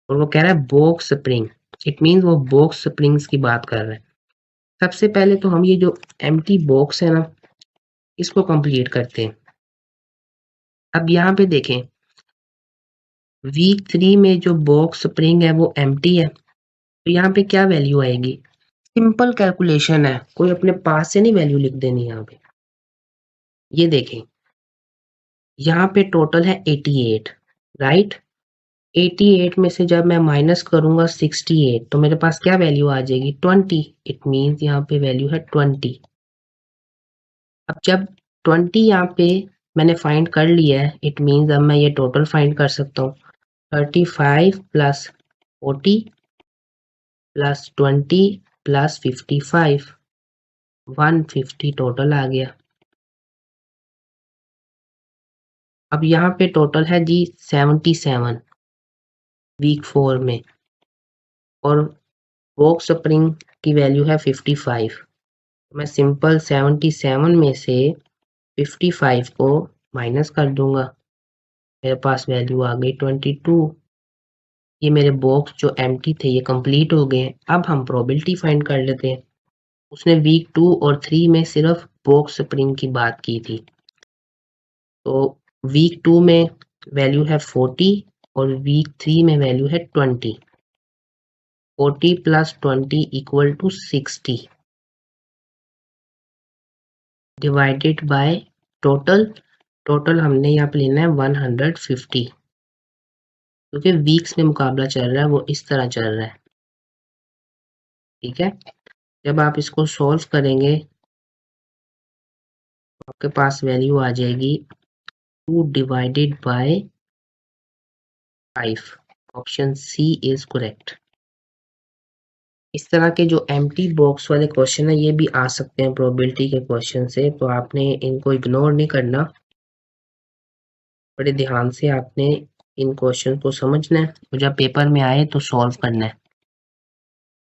और वो कह रहा है बॉक्स स्प्रिंग, इट मीन्स वो बॉक्स स्प्रिंग्स की बात कर रहा है। सबसे पहले तो हम ये जो एम्प्टी बॉक्स है ना इसको कंप्लीट करते हैं। अब यहाँ पे देखें, वीक 3 में जो बॉक्स स्प्रिंग है वो एम्प्टी है, तो यहाँ पे क्या वैल्यू आएगी? सिंपल कैलकुलेशन है, कोई अपने पास से नहीं वैल्यू लिख देनी। यहाँ पे ये देखें, यहाँ पे टोटल है 88, राइट। 88 में से जब मैं माइनस करूंगा 68, तो मेरे पास क्या वैल्यू आ जाएगी? 20। इट मीन्स यहाँ पे वैल्यू है 20। अब जब 20 यहाँ पे मैंने फाइंड कर लिया है, इट मीन्स अब मैं ये टोटल फाइंड कर सकता हूँ। 35 प्लस 40 प्लस 20 प्लस 55, 150 टोटल आ गया। अब यहाँ पे टोटल है जी 77 वीक 4 में, और बॉक्स स्प्रिंग की वैल्यू है 55। मैं सिंपल 77 में से 55 को माइनस कर दूंगा, मेरे पास वैल्यू आ गई 22। ये मेरे बॉक्स जो एम्प्टी थे ये कंप्लीट हो गए हैं। अब हम प्रोबेबिलिटी फाइंड कर लेते हैं। उसने वीक 2 और 3 में सिर्फ बॉक्स स्प्रिंग की बात की थी, तो वीक 2 में वैल्यू है 40 और वीक 3 में वैल्यू है 20। 40 plus 20 equal to 60 divided by total. Total हमने यहाँ पे लेना है 150, क्योंकि वीक्स में मुकाबला चल रहा है वो इस तरह चल रहा है। ठीक है, जब आप इसको सॉल्व करेंगे तो आपके पास वैल्यू आ जाएगी 2 divided by 5। Option C is correct. इस तरह के जो एम्प्टी बॉक्स वाले क्वेश्चन है ये भी आ सकते हैं प्रोबेबिलिटी के क्वेश्चन से, तो आपने इनको इग्नोर नहीं करना, बड़े ध्यान से आपने इन क्वेश्चन को समझना है और जब पेपर में आए तो सॉल्व करना है।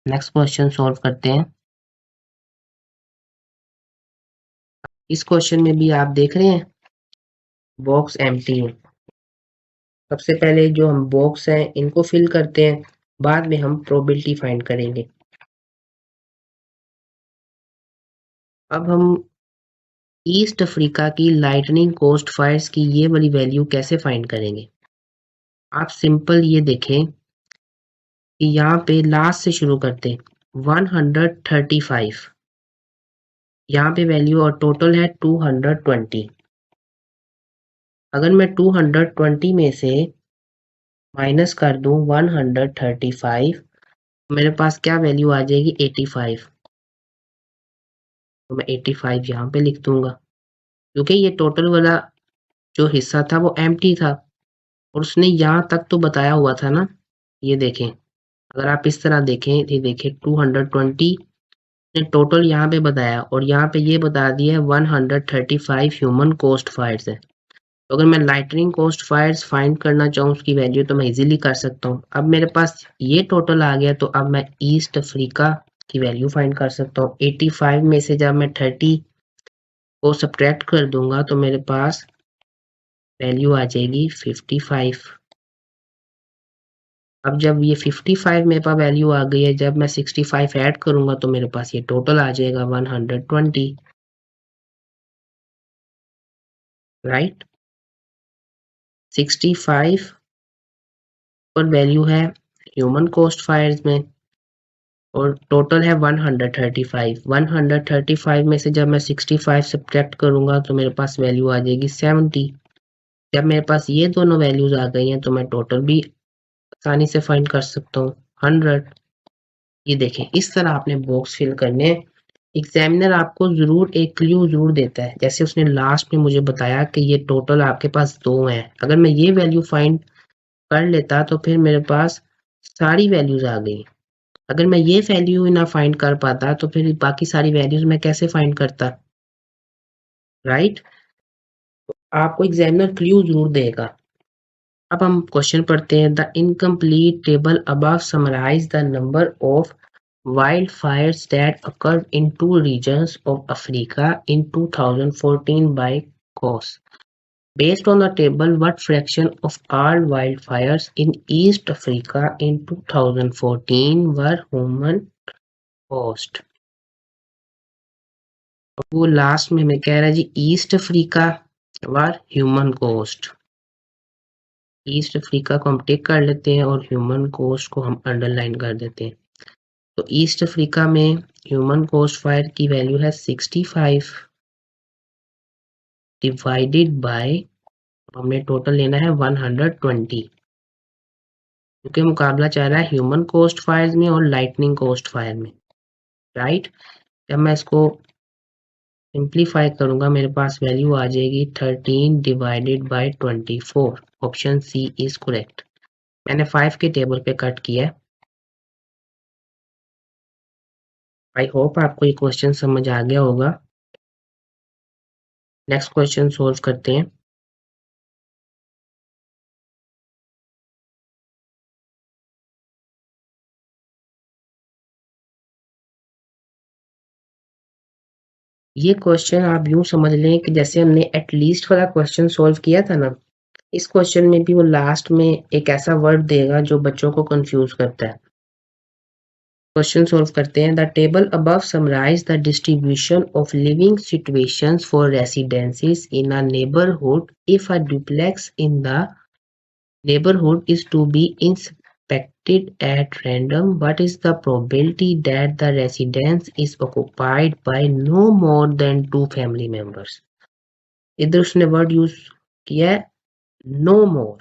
नेक्स्ट क्वेश्चन सॉल्व करते हैं। इस क्वेश्चन में भी आप देख रहे हैं बॉक्स एम्प्टी है। सबसे पहले जो हम बॉक्स हैं इनको फिल करते हैं, बाद में हम प्रोबेबिलिटी फाइंड करेंगे। अब हम ईस्ट अफ्रीका की लाइटनिंग कोस्ट फायर्स की ये वाली वैल्यू कैसे फाइंड करेंगे? आप सिंपल ये देखें कि यहाँ पे लास्ट से शुरू करते हैं। 135, यहाँ पे वैल्यू और टोटल है 220। अगर मैं 220 में से माइनस कर दूं 135, मेरे पास क्या वैल्यू आ जाएगी 85। तो मैं 85 यहाँ पे लिख दूंगा, क्योंकि ये टोटल वाला जो हिस्सा था वो एम्प्टी था और उसने यहाँ तक तो बताया हुआ था ना। ये देखें, अगर आप इस तरह देखें, ये देखें 220 ने टोटल यहाँ पे बताया और यहाँ पे ये बता दिया है 135 ह्यूमन कोस्ट फायर्स है। तो अगर मैं लाइटनिंग कोस्ट फायर्स फाइंड करना चाहूँ उसकी वैल्यू, तो मैं इजीली कर सकता हूँ। अब मेरे पास ये टोटल आ गया, तो अब मैं ईस्ट अफ्रीका की वैल्यू फाइंड कर सकता हूँ। 85 में से जब मैं 30 को सब्ट्रैक्ट कर दूंगा तो मेरे पास वैल्यू आ जाएगी 55। अब जब ये 55 मेरे पास वैल्यू आ गई है, जब मैं 65 ऐड करूंगा तो मेरे पास ये टोटल आ जाएगा 120, राइट। 65 पर वैल्यू है ह्यूमन कोस्ट फायर्स में और टोटल है 135। 135 में से जब मैं 65 सब्ट्रैक्ट करूंगा तो मेरे पास वैल्यू आ जाएगी 70। जब मेरे पास ये दोनों वैल्यूज आ गई हैं तो मैं टोटल भी आसानी से फाइंड कर सकता हूँ 100। ये देखें, इस तरह आपने बॉक्स फिल करने हैं। एग्जामिनर आपको जरूर एक क्लू जरूर देता है, जैसे उसने लास्ट में मुझे बताया कि ये टोटल आपके पास दो हैं। अगर मैं ये वैल्यू फाइंड कर लेता तो फिर मेरे पास सारी वैल्यूज आ गई। अगर मैं ये वैल्यू ना फाइंड कर पाता तो फिर बाकी सारी वैल्यूज मैं कैसे फाइंड करता, राइट। आपको एग्जामिनर क्लू जरूर देगा। अब हम क्वेश्चन पढ़ते हैं। The incomplete table above summarise the number of wildfires that occurred in two regions of Africa in 2014 by COS. Based on the table, what fraction of all wildfires in East Africa in 2014 were human caused? वो last में कह रहा है जी east Africa वर human coast. East Africa को हम टिक कर लेते हैं और ह्यूमन कोस्ट को हम अंडरलाइन कर देते हैं। तो ईस्ट अफ्रीका में ह्यूमन कोस्ट फायर की वैल्यू है 65 डिवाइडेड बाय, हमें टोटल लेना है 120, क्योंकि मुकाबला चल रहा है ह्यूमन कोस्ट फायर में और लाइटनिंग कोस्ट फायर में, राइट। जब मैं इसको सिंप्लीफाई करूंगा मेरे पास वैल्यू आ जाएगी 13 divided by 24। Option C is correct. मैंने 5 के टेबल पे कट किया है। आई होप आपको ये क्वेश्चन समझ आ गया होगा। नेक्स्ट क्वेश्चन सोल्व करते हैं। ये क्वेश्चन आप यूं समझ लें कि जैसे हमने एटलीस्ट वाला क्वेश्चन सोल्व किया था ना, इस क्वेश्चन में भी वो लास्ट में एक ऐसा वर्ड देगा जो बच्चों को कंफ्यूज करता है। क्वेश्चन सोल्व करते हैं। The table above summarise the distribution of living situations for residencies in a neighbourhood if a duplex in the neighborhood is to be inspected at random. What is the probability that the residence is occupied by no more than two family members? इधर उसने word use किया है no मोर,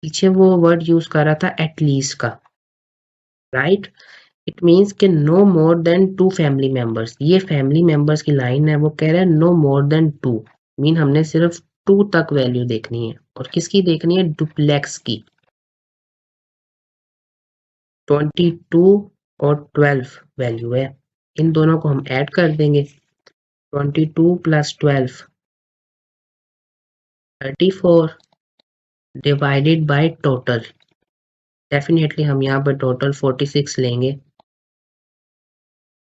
पीछे वो word use कर रहा था at least का, राइट। इट मीन्स कि no more than two family members. ये फैमिली मेंबर्स की लाइन है, वो कह रहा है no more than two, mean हमने सिर्फ टू तक वैल्यू देखनी है। और किसकी देखनी है? डुप्लेक्स की। 22 और 12 वैल्यू है, इन दोनों को हम ऐड कर देंगे। 22 plus 12 34 divided by total. Definitely हम यहाँ पर टोटल 46 लेंगे,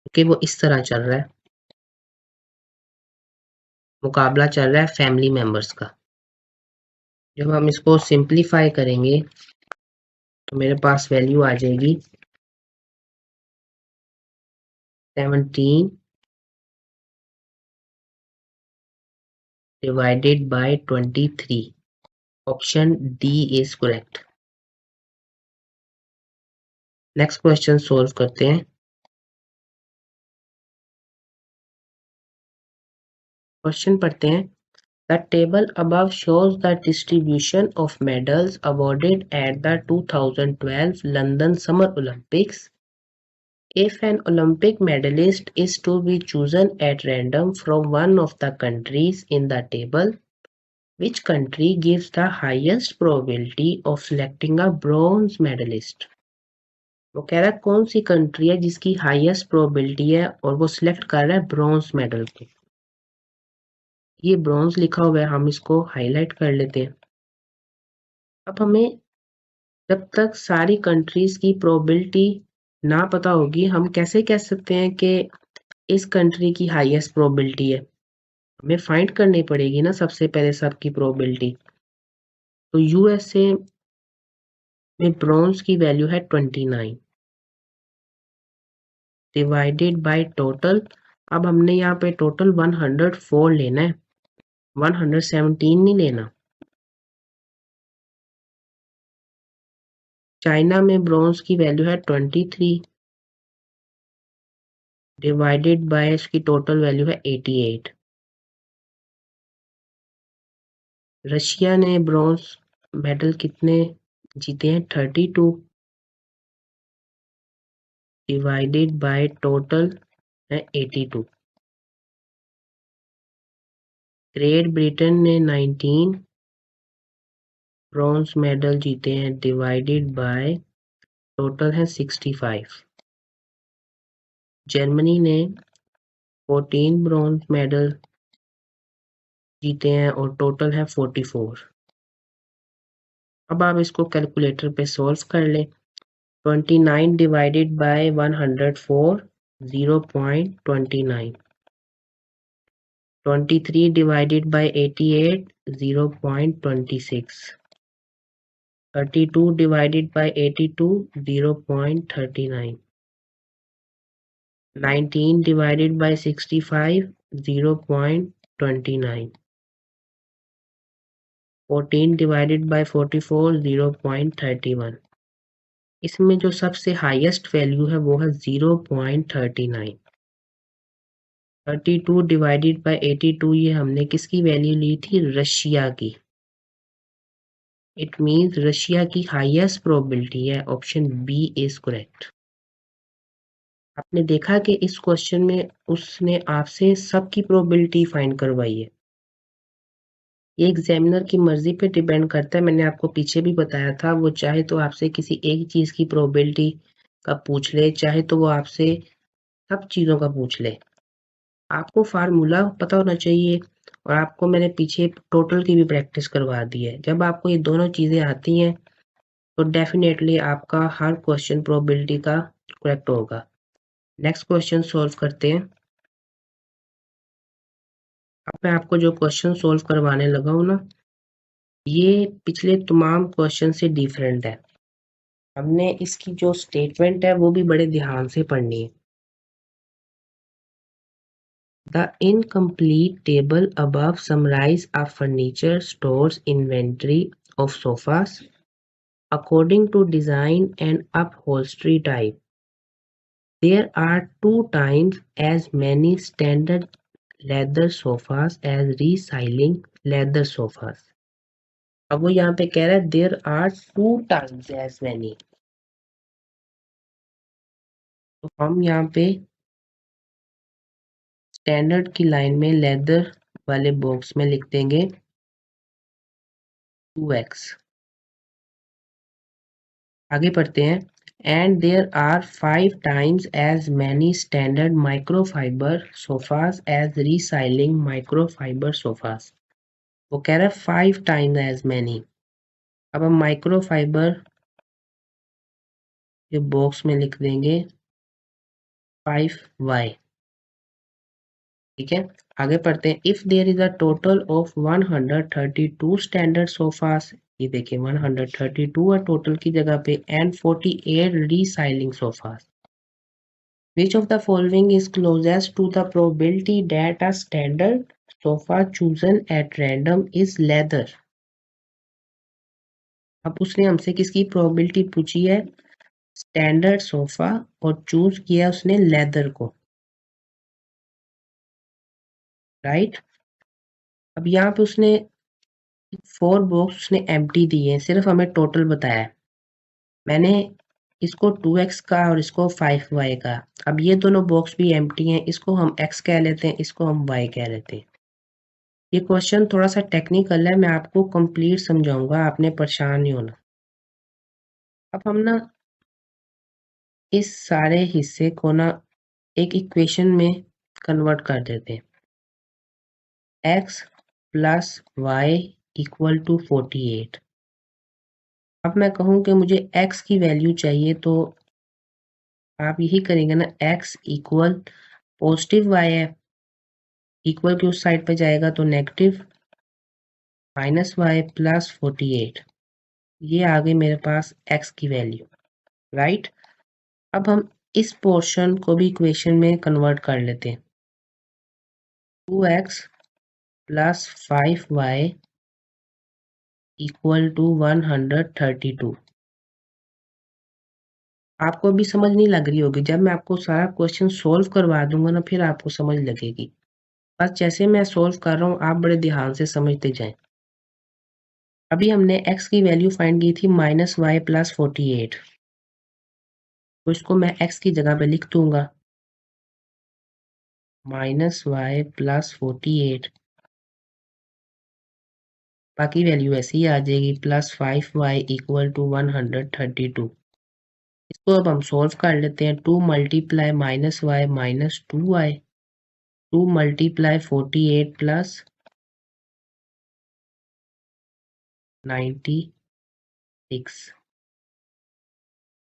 क्योंकि वो इस तरह चल रहा है, मुकाबला चल रहा है फैमिली मेंबर्स का। जब हम इसको सिंप्लीफाई करेंगे तो मेरे पास वैल्यू आ जाएगी 17 divided by 23। Option D is correct. Next question solve करते हैं। क्वेश्चन पढ़ते हैं. The table above shows the distribution of medals awarded at the 2012 London Summer Olympics. If an Olympic medalist is to be chosen at random from one of the countries in the table, which country gives the highest probability of selecting a bronze medalist? वो कह रहा है कौन सी country है जिसकी highest probability है और वो सिलेक्ट कर रहा है ब्रॉन्ज मेडल को. ये ब्रॉन्ज लिखा हुआ है, हम इसको हाईलाइट कर लेते हैं. अब हमें जब तक सारी कंट्रीज की प्रोबेबिलिटी ना पता होगी, हम कैसे कह सकते हैं कि इस कंट्री की हाईएस्ट प्रोबेबिलिटी है. हमें फाइंड करनी पड़ेगी ना सबसे पहले सबकी प्रोबेबिलिटी. तो यूएसए में ब्रॉन्ज की वैल्यू है 29 डिवाइडेड बाय टोटल. अब हमने यहाँ पे टोटल 104 लेना है, 117 नहीं लेना. चाइना में ब्रॉन्ज की वैल्यू है 23 डिवाइडेड बाय इसकी टोटल वैल्यू है 88. रशिया ने ब्रॉन्ज मेडल कितने जीते हैं 32 डिवाइडेड बाय टोटल है 82. ग्रेट ब्रिटेन ने 19 ब्रॉन्ज मेडल जीते हैं डिवाइडेड बाय टोटल है 65. जर्मनी ने 14 ब्रॉन्ज मेडल जीते हैं और टोटल है 44. अब आप इसको कैलकुलेटर पे सॉल्व कर लें. 29 divided by 104 0.29. 23 divided by 88 0.26. 32 divided by 82 0.39. 19 divided by 65 0.29. 14 divided by 44 0.31. इसमें जो सबसे हाईएस्ट वैल्यू है वो है 0.39. 32 डिवाइडेड बाय 82 ये हमने किसकी वैल्यू ली थी, रशिया की. इट मीन्स रशिया की हाईएस्ट प्रोबेबिलिटी है. Option B is correct. आपने देखा कि इस क्वेश्चन में उसने आपसे सबकी प्रोबेबिलिटी फाइंड करवाई है. ये एग्जामिनर की मर्जी पे डिपेंड करता है. मैंने आपको पीछे भी बताया था, वो चाहे तो आपसे किसी एक चीज की प्रोबेबिलिटी का पूछ ले, चाहे तो वो आपसे सब चीजों का पूछ ले. आपको फार्मूला पता होना चाहिए और आपको मैंने पीछे टोटल की भी प्रैक्टिस करवा दी है. जब आपको ये दोनों चीजें आती हैं तो डेफिनेटली आपका हर क्वेश्चन प्रोबेबिलिटी का करेक्ट होगा. नेक्स्ट क्वेश्चन सॉल्व करते हैं. अब मैं आपको जो क्वेश्चन सॉल्व करवाने लगा हूँ ना, ये पिछले तमाम क्वेश्चन से डिफरेंट है. हमने इसकी जो स्टेटमेंट है वो भी बड़े ध्यान से पढ़नी है. The incomplete table above summarize a furniture store's inventory of sofas according to design and upholstery type. There are 2 times as many standard leather sofas as recycling leather sofas. अब वो यहाँ पे कह रहा है there are 2 times as many. तो हम यहाँ पे स्टैंडर्ड की लाइन में लेदर वाले बॉक्स में लिख देंगे 2x. आगे पढ़ते हैं. And there are 5 times as many standard microfiber sofas as recycling microfiber sofas. वो कह रहा है 5 times as many. अब हम माइक्रोफाइबर के बॉक्स में लिख देंगे 5y. ठीक है, आगे पढ़ते हैं. If there is a total of 132 standard sofas, ये देखिए 132 है टोटल की जगह पे, and 48 reclining sofas, which of the following is closest to the probability that a standard sofa chosen at random is leather. अब उसने हमसे किसकी प्रोबेबिलिटी पूछी है, स्टैंडर्ड सोफा, और चूज किया उसने लेदर को. राइट. अब यहाँ पे उसने 4 बॉक्स उसने एम्प्टी दिए हैं, सिर्फ हमें टोटल बताया है। मैंने इसको 2x का और इसको 5y का। अब ये दोनों बॉक्स भी एम्प्टी हैं, इसको हम x कह लेते हैं, इसको हम y कह लेते हैं। ये क्वेश्चन थोड़ा सा टेक्निकल है, मैं आपको कंप्लीट समझाऊंगा, आपने परेशान नहीं होना। अब हम ना इस सारे हिस्से को ना एक इक्वेशन में कन्वर्ट कर देते हैं। x plus y equal to 48। अब मैं कहूँ कि मुझे x की वैल्यू चाहिए, तो आप यही करेंगे ना, x इक्वल पॉजिटिव y है, इक्वल के उस साइड पे जाएगा तो नेगेटिव माइनस वाई प्लस 48। ये आ गई मेरे पास x की वैल्यू, राइट। अब हम इस पोर्शन को भी इक्वेशन में कन्वर्ट कर लेते हैं। 2x plus 5y equal to 132। आपको अभी समझ नहीं लग रही होगी, जब मैं आपको सारा क्वेश्चन सोल्व करवा दूंगा ना, फिर आपको समझ लगेगी। बस जैसे मैं सोल्व कर रहा हूँ, आप बड़े ध्यान से समझते जाएं। अभी हमने x की वैल्यू फाइंड की थी -y प्लस 48, तो इसको मैं x की जगह पे लिख दूंगा -y प्लस 48। बाकी वैल्यू ऐसी ही आ जाएगी, प्लस 5y इक्वल टू 132। इसको अब हम सोल्व कर लेते हैं। 2 multiply -y minus 2y, 2 multiply 48 plus 96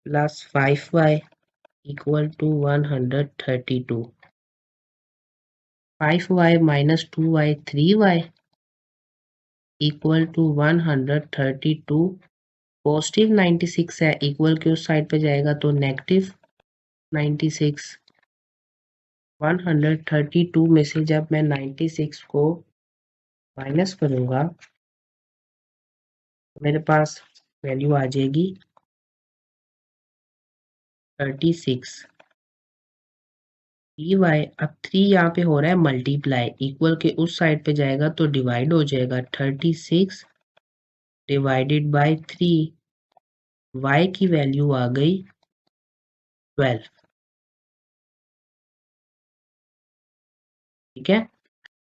plus 5y equal to 132। 5y minus 2y 3y equal to 132। Positive 96 है, इक्वल के उस साइड पे जाएगा तो नेगेटिव 96। 132 में से जब मैं 96 को माइनस करूंगा, मेरे पास वैल्यू आ जाएगी 36। 3y, अब 3 यहाँ पे हो रहा है मल्टीप्लाई, इक्वल के उस साइड पे जाएगा तो डिवाइड हो जाएगा। 36 डिवाइडेड बाय 3, y की वैल्यू आ गई 12। ठीक है।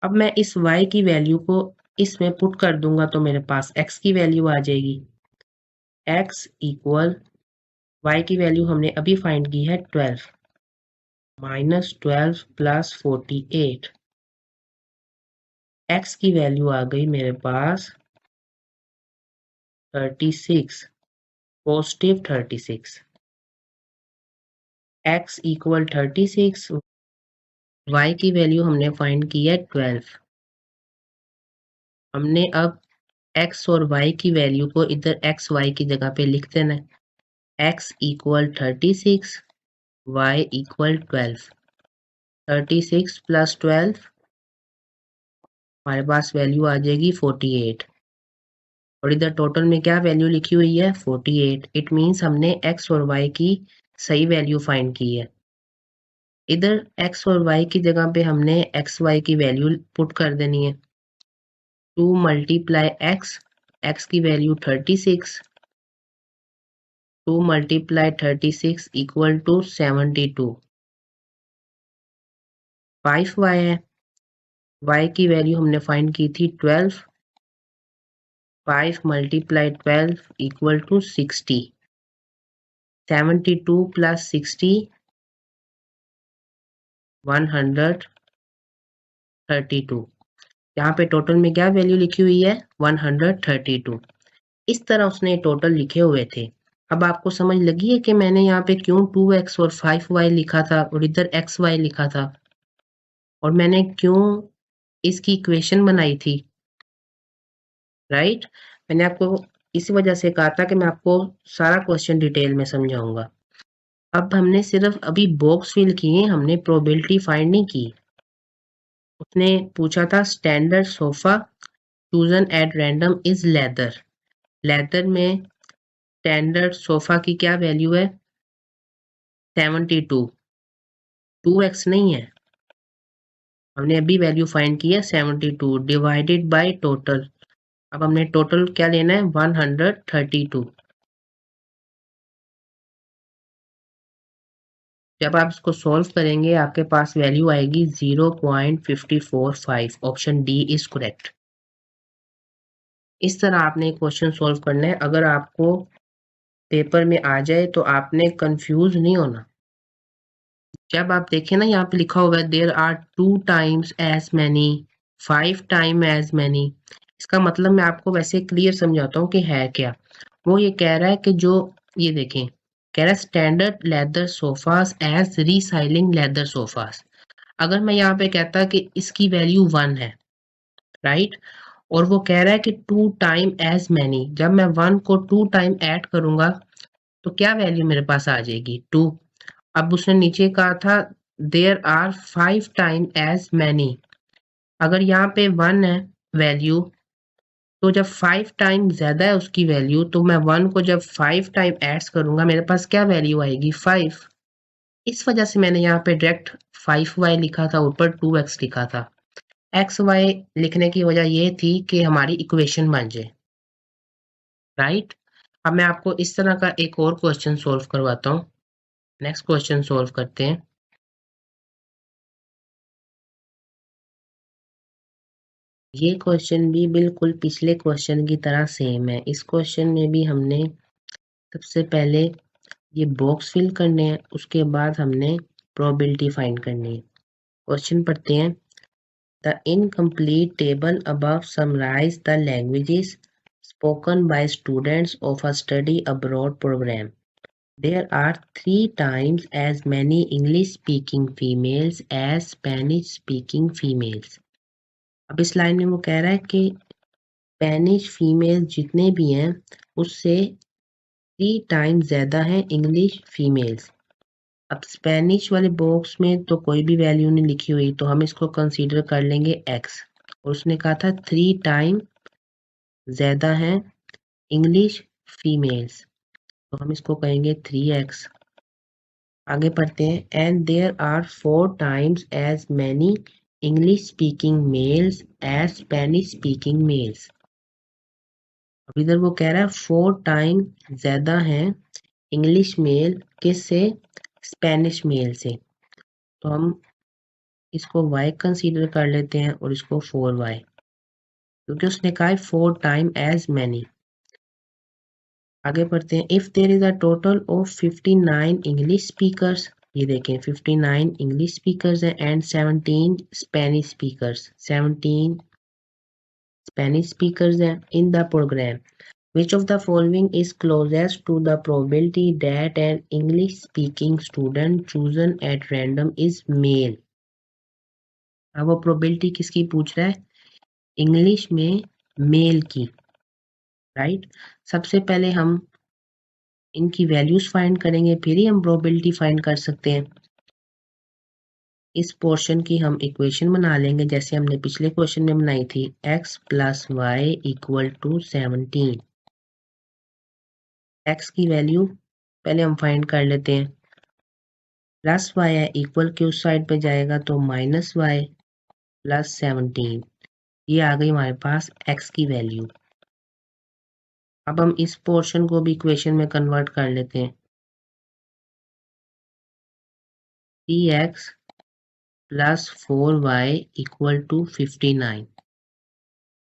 अब मैं इस y की वैल्यू को इसमें पुट कर दूंगा तो मेरे पास x की वैल्यू आ जाएगी। x इक्वल y की वैल्यू हमने अभी फाइंड की है 12, -12 प्लस 48। x की वैल्यू आ गई मेरे पास 36, पॉजिटिव 36। x इक्वल 36, y की वैल्यू हमने फाइंड की है 12। हमने अब x और y की वैल्यू को इधर x y की जगह पे लिख देना है। x equal 36, y equal 12। 36 plus 12, हमारे पास वैल्यू आ जाएगी 48। और इधर टोटल में क्या वैल्यू लिखी हुई है 48। इट मीन्स हमने x और y की सही वैल्यू फाइंड की है। इधर x और y की जगह पे हमने x y की वैल्यू पुट कर देनी है। 2 मल्टीप्लाई x की value 36, 2 multiply 36 equal to 72। 5y है, y की वैल्यू हमने फाइंड की थी 12, 5 मल्टीप्लाई 12 इक्वल टू 60। 72 प्लस 60 132। यहाँ पे टोटल में क्या वैल्यू लिखी हुई है 132। इस तरह उसने टोटल लिखे हुए थे। अब आपको समझ लगी है कि मैंने यहाँ पे क्यों 2x और 5y लिखा था और इधर xy लिखा था, और मैंने क्यों इसकी इक्वेशन बनाई थी, राइट। मैंने आपको इसी वजह से कहा था कि मैं आपको सारा क्वेश्चन डिटेल में समझाऊंगा। अब हमने सिर्फ अभी बॉक्स फिल किए, हमने प्रोबेबिलिटी फाइंड नहीं की। उसने पूछा था standard sofa chosen at random is leather. Leather में स्टैंडर्ड सोफा की क्या वैल्यू है 72, 2x नहीं है। हमने अभी वैल्यू फाइंड की है 72 डिवाइडेड बाय टोटल। अब हमने टोटल क्या लेना है 132। जब आप इसको सॉल्व करेंगे आपके पास वैल्यू आएगी 0.545। Option D is correct. इस तरह आपने क्वेश्चन सॉल्व करना है। अगर आपको पेपर में आ जाए तो आपने कंफ्यूज नहीं होना। जब आप देखें ना यहाँ पे लिखा हुआ है there are 2 times as many, 5 time as many, इसका मतलब मैं आपको वैसे क्लियर समझाता हूँ कि है क्या। वो ये कह रहा है कि जो ये देखें, कह रहा है standard leather sofas as reclining leather sofas. अगर मैं यहाँ पे कहता कि इसकी वैल्यू 1 है, राइट, और वो कह रहा है कि 2 टाइम एज मैनी, जब मैं 1 को 2 टाइम ऐड करूंगा तो क्या वैल्यू मेरे पास आ जाएगी 2। अब उसने नीचे कहा था there are 5 time as many. अगर यहाँ पे 1 है वैल्यू, तो जब 5 टाइम ज्यादा है उसकी वैल्यू, तो मैं 1 को जब 5 टाइम एड्स करूंगा मेरे पास क्या वैल्यू आएगी 5। इस वजह से मैंने यहाँ पे डायरेक्ट 5y लिखा था, ऊपर 2x लिखा था। xy लिखने की वजह ये थी कि हमारी इक्वेशन बन जाए, राइट। अब मैं आपको इस तरह का एक और क्वेश्चन सोल्व करवाता हूँ। नेक्स्ट क्वेश्चन सोल्व करते हैं। ये क्वेश्चन भी बिल्कुल पिछले क्वेश्चन की तरह सेम है। इस क्वेश्चन में भी हमने सबसे पहले ये बॉक्स फिल करने हैं, उसके बाद हमने प्रोबेबिलिटी फाइंड करनी है। क्वेश्चन पढ़ते हैं। The incomplete table above summarise the languages spoken by students of a study abroad programme. There are 3 times as many English speaking females as Spanish speaking females. अब इस लाइन में वो कह रहा है कि स्पेनिश फीमेल जितने भी हैं उससे 3 टाइम ज्यादा हैं इंग्लिश फीमेल्स। अब स्पेनिश वाले बॉक्स में तो कोई भी वैल्यू नहीं लिखी हुई, तो हम इसको कंसीडर कर लेंगे x। और उसने कहा था 3 टाइम ज्यादा हैं इंग्लिश फीमेल्स, तो हम इसको कहेंगे 3x। आगे पढ़ते हैं। And there are 4 times as many English speaking males as Spanish speaking males. अब इधर वो कह रहा है 4 टाइम ज्यादा है इंग्लिश मेल किससे, स्पेनिश मेल से, तो हम इसको y कंसीडर कर लेते हैं और इसको 4y, क्योंकि उसने कहा है 4 टाइम एज मैनी। आगे पढ़ते हैं। If there is a total of 59 English speakers, ये देखें 59 इंग्लिश स्पीकर्स हैं and 17 Spanish speakers, 17 Spanish speakers हैं in the program, which of the following is closest to the probability that an English speaking student chosen at random is male। अब वो probability किसकी पूछ रहा है, इंग्लिश में mail की, राइट। सबसे पहले हम इनकी वैल्यूज फाइंड करेंगे, फिर ही हम प्रोबेबिलिटी फाइंड कर सकते हैं। इस पोर्शन की हम इक्वेशन बना लेंगे जैसे हमने पिछले क्वेश्चन में बनाई थी, x plus y equal to 17। x की वैल्यू पहले हम फाइंड कर लेते हैं। प्लस वाई है, इक्वल के उस साइड पे जाएगा तो माइनस वाई प्लस 17। ये आ गई हमारे पास x की वैल्यू। अब हम इस पोर्शन को भी इक्वेशन में कन्वर्ट कर लेते हैं। 3x plus 4y equal to 59।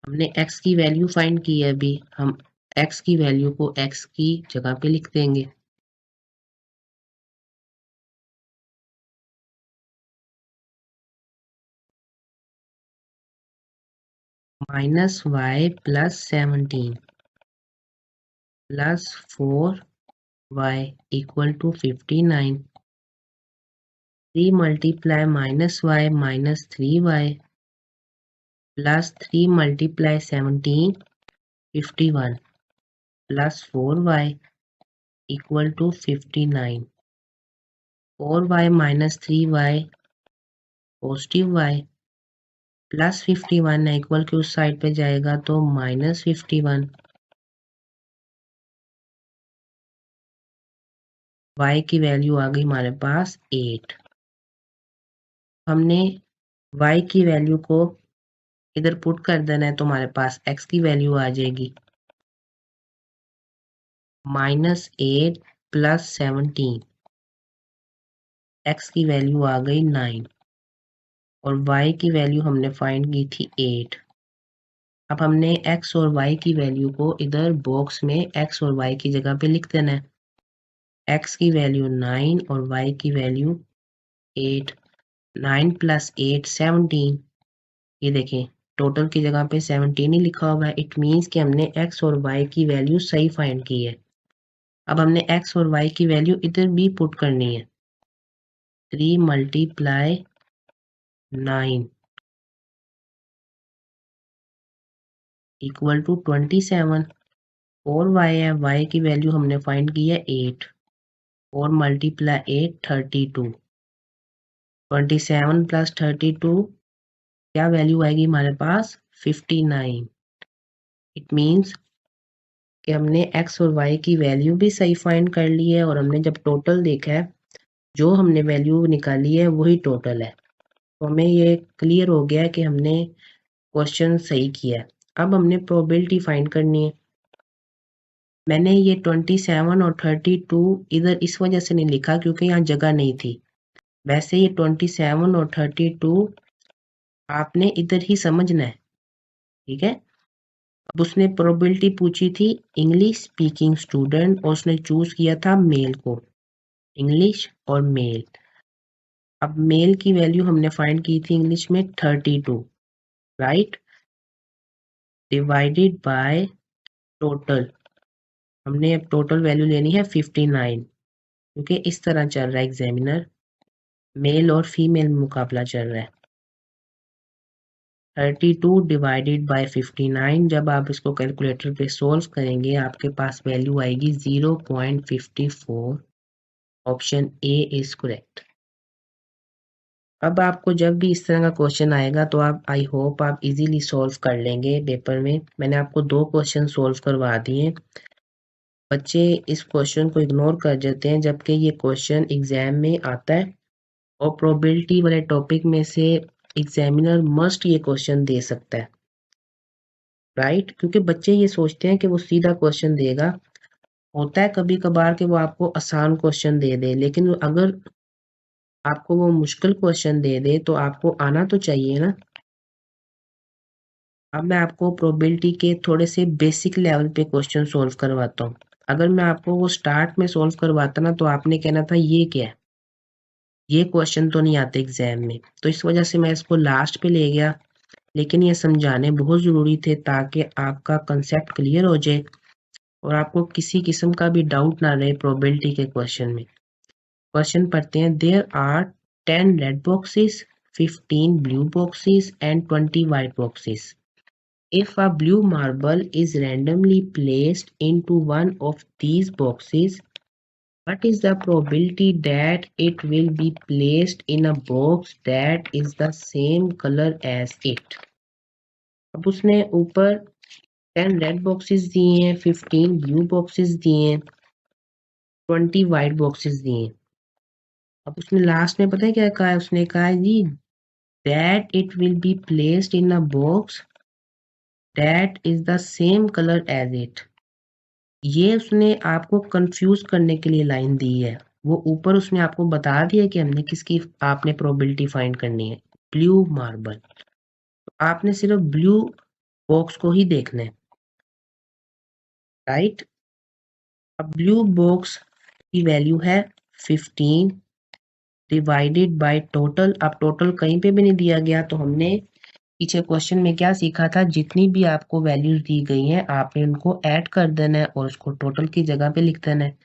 हमने x की वैल्यू फाइंड की है, अभी हम x की वैल्यू को x की जगह पे लिख देंगे। Minus y plus 17 plus 4y equal to 59। 3 multiply minus y minus 3y plus 3 multiply 17 51 plus 4y equal to 59। 4y minus 3y positive y plus 51 है, इक्वल के उस साइड पे जाएगा तो माइनस 51। y की वैल्यू आ गई हमारे पास 8। हमने y की वैल्यू को इधर पुट कर देना है, तुम्हारे पास x की वैल्यू आ जाएगी -8 + 17, x की वैल्यू आ गई 9 और y की वैल्यू हमने फाइंड की थी 8। अब हमने x और y की वैल्यू को इधर बॉक्स में x और y की जगह पे लिख देना है। x की वैल्यू 9 और y की वैल्यू 8। 9 + 8 17। ये देखें, टोटल की जगह पे 17 ही लिखा हुआ है। इट मीन्स कि हमने x और y की वैल्यू सही फाइंड की है। अब हमने x और y की वैल्यू इधर भी पुट करनी है। 3 × 9 = 27 और y है, y की वैल्यू हमने फाइंड की है 8 और × 8 32। 27 + 32 क्या वैल्यू आएगी हमारे पास 59। इट मीन्स कि हमने x और y की वैल्यू भी सही फाइंड कर ली है और हमने जब टोटल देखा है, जो हमने वैल्यू निकाली है वही टोटल है। तो हमें ये क्लियर हो गया है कि हमने क्वेश्चन सही किया है। अब हमने प्रोबेबिलिटी फाइंड करनी है। मैंने ये 27 और 32 इधर इस वजह से नहीं लिखा क्योंकि यहाँ जगह नहीं थी। वैसे ये 27 और 32 आपने इधर ही समझना है, ठीक है। अब उसने प्रोबेबिलिटी पूछी थी इंग्लिश स्पीकिंग स्टूडेंट और उसने चूज किया था मेल को, इंग्लिश और मेल। अब मेल की वैल्यू हमने फाइंड की थी इंग्लिश में 32, राइट, डिवाइडेड बाय टोटल। हमने अब टोटल वैल्यू लेनी है 59 क्योंकि इस तरह चल रहा है एग्जामिनर, मेल और फीमेल में मुकाबला चल रहा है। 32 डिवाइडेड बाय 59, जब आप इसको कैलकुलेटर पे सोल्व करेंगे आपके पास वैल्यू आएगी 0.54। Option A is correct. अब आपको जब भी इस तरह का क्वेश्चन आएगा तो आप आई होप आप इजीली सॉल्व कर लेंगे पेपर में। मैंने आपको 2 क्वेश्चन सॉल्व करवा दिए। बच्चे इस क्वेश्चन को इग्नोर कर देते हैं जबकि ये क्वेश्चन एग्जाम में आता है और प्रोबेबिलिटी वाले टॉपिक में से एग्जामिनर मस्ट ये क्वेश्चन दे सकता है, राइट, क्योंकि बच्चे ये सोचते हैं कि वो सीधा क्वेश्चन देगा। होता है कभी कभार कि वो आपको आसान क्वेश्चन दे दे, लेकिन अगर आपको वो मुश्किल क्वेश्चन दे दे तो आपको आना तो चाहिए ना। अब मैं आपको प्रोबेबिलिटी के थोड़े से बेसिक लेवल पे क्वेश्चन सॉल्व करवाता हूँ। अगर मैं आपको वो स्टार्ट में सॉल्व करवाता ना तो आपने कहना था ये क्या है, ये क्वेश्चन तो नहीं आते एग्जाम में। तो इस वजह से मैं इसको लास्ट पे ले गया, लेकिन ये समझाने बहुत ज़रूरी थे ताकि आपका कंसेप्ट क्लियर हो जाए और आपको किसी किस्म का भी डाउट ना रहे प्रोबेबिलिटी के क्वेश्चन में। क्वेश्चन पढ़ते हैं। There are 10 red boxes, 15 blue boxes and 20 white boxes. If a blue marble is randomly placed into one of these boxes, what is the probability that it will be placed in a box that is the same color as it? अब उसने ऊपर 10 red boxes दिए हैं, 15 blue boxes दिए हैं, 20 white boxes दिए हैं। अब उसने लास्ट में पता है क्या कहा है, उसने कहा है जी that it will be placed in a box that is the same color as it. ये उसने आपको कंफ्यूज करने के लिए लाइन दी है। वो ऊपर उसने आपको बता दिया कि हमने किसकी आपने प्रोबेबिलिटी फाइंड करनी है, ब्लू मार्बल। तो आपने सिर्फ ब्लू बॉक्स को ही देखना है, राइट। अब ब्लू बॉक्स की वैल्यू है 15 डिवाइडेड बाय टोटल। अब टोटल कहीं पे भी नहीं दिया गया तो हमने पीछे क्वेश्चन में क्या सीखा था, जितनी भी आपको वैल्यूज दी गई हैं आपने उनको ऐड कर देना है और उसको टोटल की जगह पे लिख देना है।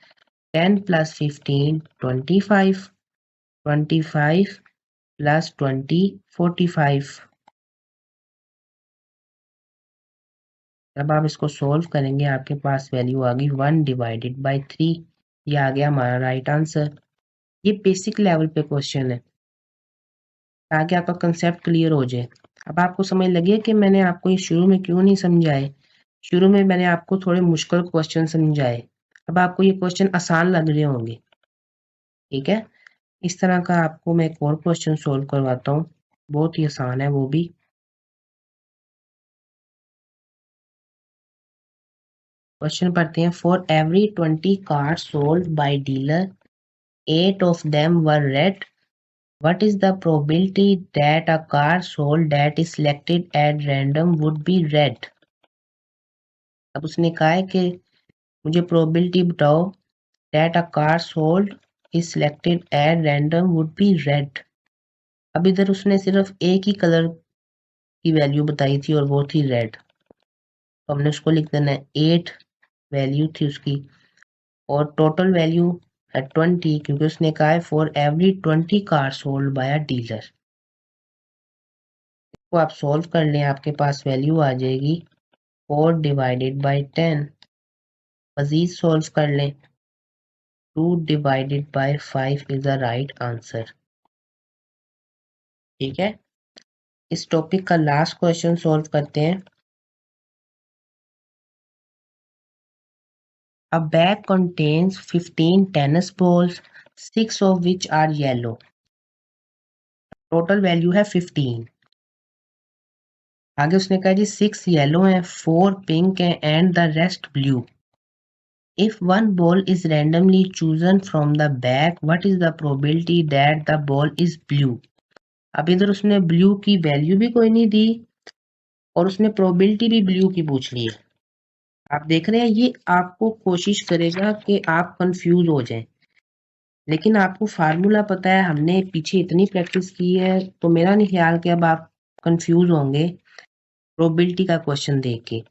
10 + 15 25, 25 + 20 45। जब आप इसको सोल्व करेंगे आपके पास वैल्यू आ गई 1/3। ये आ गया हमारा राइट आंसर। ये बेसिक लेवल पे क्वेश्चन है ताकि आपका कंसेप्ट क्लियर हो जाए। अब आपको समझ लगे कि मैंने आपको ये शुरू में क्यों नहीं समझाए। शुरू में मैंने आपको थोड़े मुश्किल क्वेश्चन समझाए, अब आपको ये क्वेश्चन आसान लग रहे होंगे, ठीक है। इस तरह का आपको मैं एक और क्वेश्चन सोल्व करवाता हूँ। बहुत ही आसान है वो भी। क्वेश्चन पढ़ते हैं। For every 20 cars sold by dealer 8 of them were red. What is the probability that a car sold that is selected at random would be red? अब उसने कहा है कि मुझे probability बताओ that a car sold is selected at random would be red. अब इधर उसने सिर्फ एक ही कलर की वैल्यू बताई थी और वो थी रेड, तो हमने उसको लिख देना है 8 वैल्यू थी उसकी और टोटल वैल्यू है 20, क्योंकि उसने कहा है for every 20 car sold by a dealer. तो आप सॉल्व कर लें, आपके पास वैल्यू आ जाएगी 4 डिवाइडेड बाई 10। मजीद सॉल्व कर लें, 2 divided by 5 is the right answer. ठीक है, इस टॉपिक का लास्ट क्वेश्चन सॉल्व करते हैं। A bag contains 15 tennis balls, 6 of which are yellow. Total value है 15। आगे उसने कहा जी 6 येलो हैं, 4 पिंक हैं and the rest blue. If one ball is randomly chosen from the bag, what is the probability that the ball is blue? अब इधर उसने blue की वैल्यू भी कोई नहीं दी और उसने प्रोबेबिलिटी भी ब्लू की पूछ ली है। आप देख रहे हैं ये आपको कोशिश करेगा कि आप कंफ्यूज हो जाएं, लेकिन आपको फार्मूला पता है, हमने पीछे इतनी प्रैक्टिस की है, तो मेरा नहीं ख्याल कि अब आप कंफ्यूज होंगे प्रोबेबिलिटी का क्वेश्चन देख के।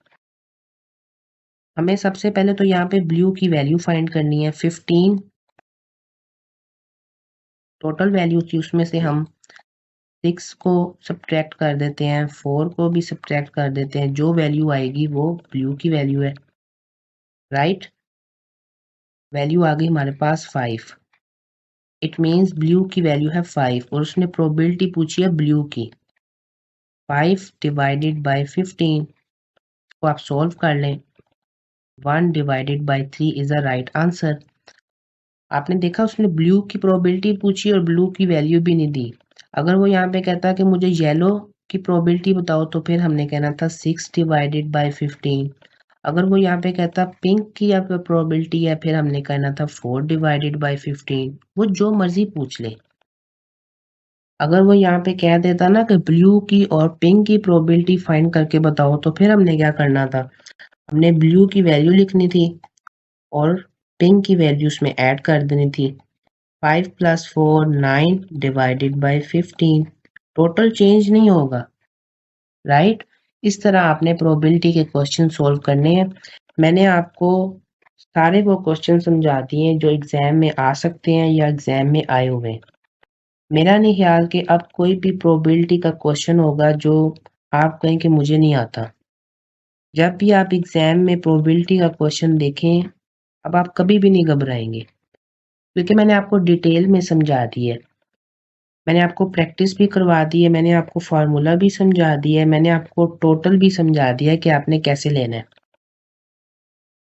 हमें सबसे पहले तो यहाँ पे ब्लू की वैल्यू फाइंड करनी है 15 टोटल वैल्यू थी, उसमें से हम 6 को सब्ट्रैक्ट कर देते हैं, 4 को भी सब्ट्रैक्ट कर देते हैं, जो वैल्यू आएगी वो ब्लू की वैल्यू है। राइट, वैल्यू आ गई हमारे पास 5। इट मीन्स ब्लू की वैल्यू है 5 और उसने प्रोबेबिलिटी पूछी है ब्लू की। 5 डिवाइडेड बाई 15 को आप सॉल्व कर लें, 1 divided by 3 is the right answer. आपने देखा उसने ब्लू की प्रोबेबिलिटी पूछी और ब्लू की वैल्यू भी नहीं दी। अगर वो यहाँ पे कहता कि मुझे येलो की प्रोबेबिलिटी बताओ तो फिर हमने कहना था 6 डिवाइडेड बाई 15। अगर वो यहाँ पे कहता पिंक की या प्रोबेबिलिटी है, फिर हमने कहना था 4 डिवाइडेड बाई 15। वो जो मर्जी पूछ ले। अगर वो यहाँ पे कह देता ना कि ब्लू की और पिंक की प्रोबेबिलिटी फाइंड करके बताओ, तो फिर हमने क्या करना था, हमने ब्लू की वैल्यू लिखनी थी और पिंक की वैल्यू उसमें ऐड कर देनी थी। 5 + 4 9 डिवाइडेड बाई 15, टोटल चेंज नहीं होगा। राइट, इस तरह आपने प्रोबेबिलिटी के क्वेश्चन सोल्व करने हैं। मैंने आपको सारे वो क्वेश्चन समझा दिए जो एग्जाम में आ सकते हैं या एग्जाम में आए हुए हैं। मेरा नहीं ख्याल कि अब कोई भी प्रोबेबिलिटी का क्वेश्चन होगा जो आप कहें कि मुझे नहीं आता। जब भी आप एग्जाम में प्रोबेबिलिटी का क्वेश्चन देखें, अब आप कभी भी नहीं घबराएंगे, क्योंकि मैंने आपको डिटेल में समझा दी है। मैंने आपको प्रैक्टिस भी करवा दी है, मैंने आपको फार्मूला भी समझा दिया है, मैंने आपको टोटल भी समझा दिया है कि आपने कैसे लेना है।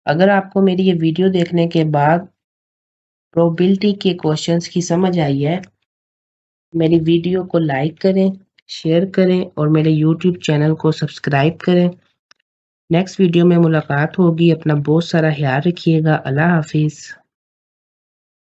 अगर आपको मेरी ये वीडियो देखने के बाद प्रोबेबिलिटी के क्वेश्चंस की समझ आई है, मेरी वीडियो को लाइक करें, शेयर करें और मेरे यूट्यूब चैनल को सब्सक्राइब करें। नेक्स्ट वीडियो में मुलाकात होगी। अपना बहुत सारा ख्याल रखिएगा। अल्लाह हाफिज़।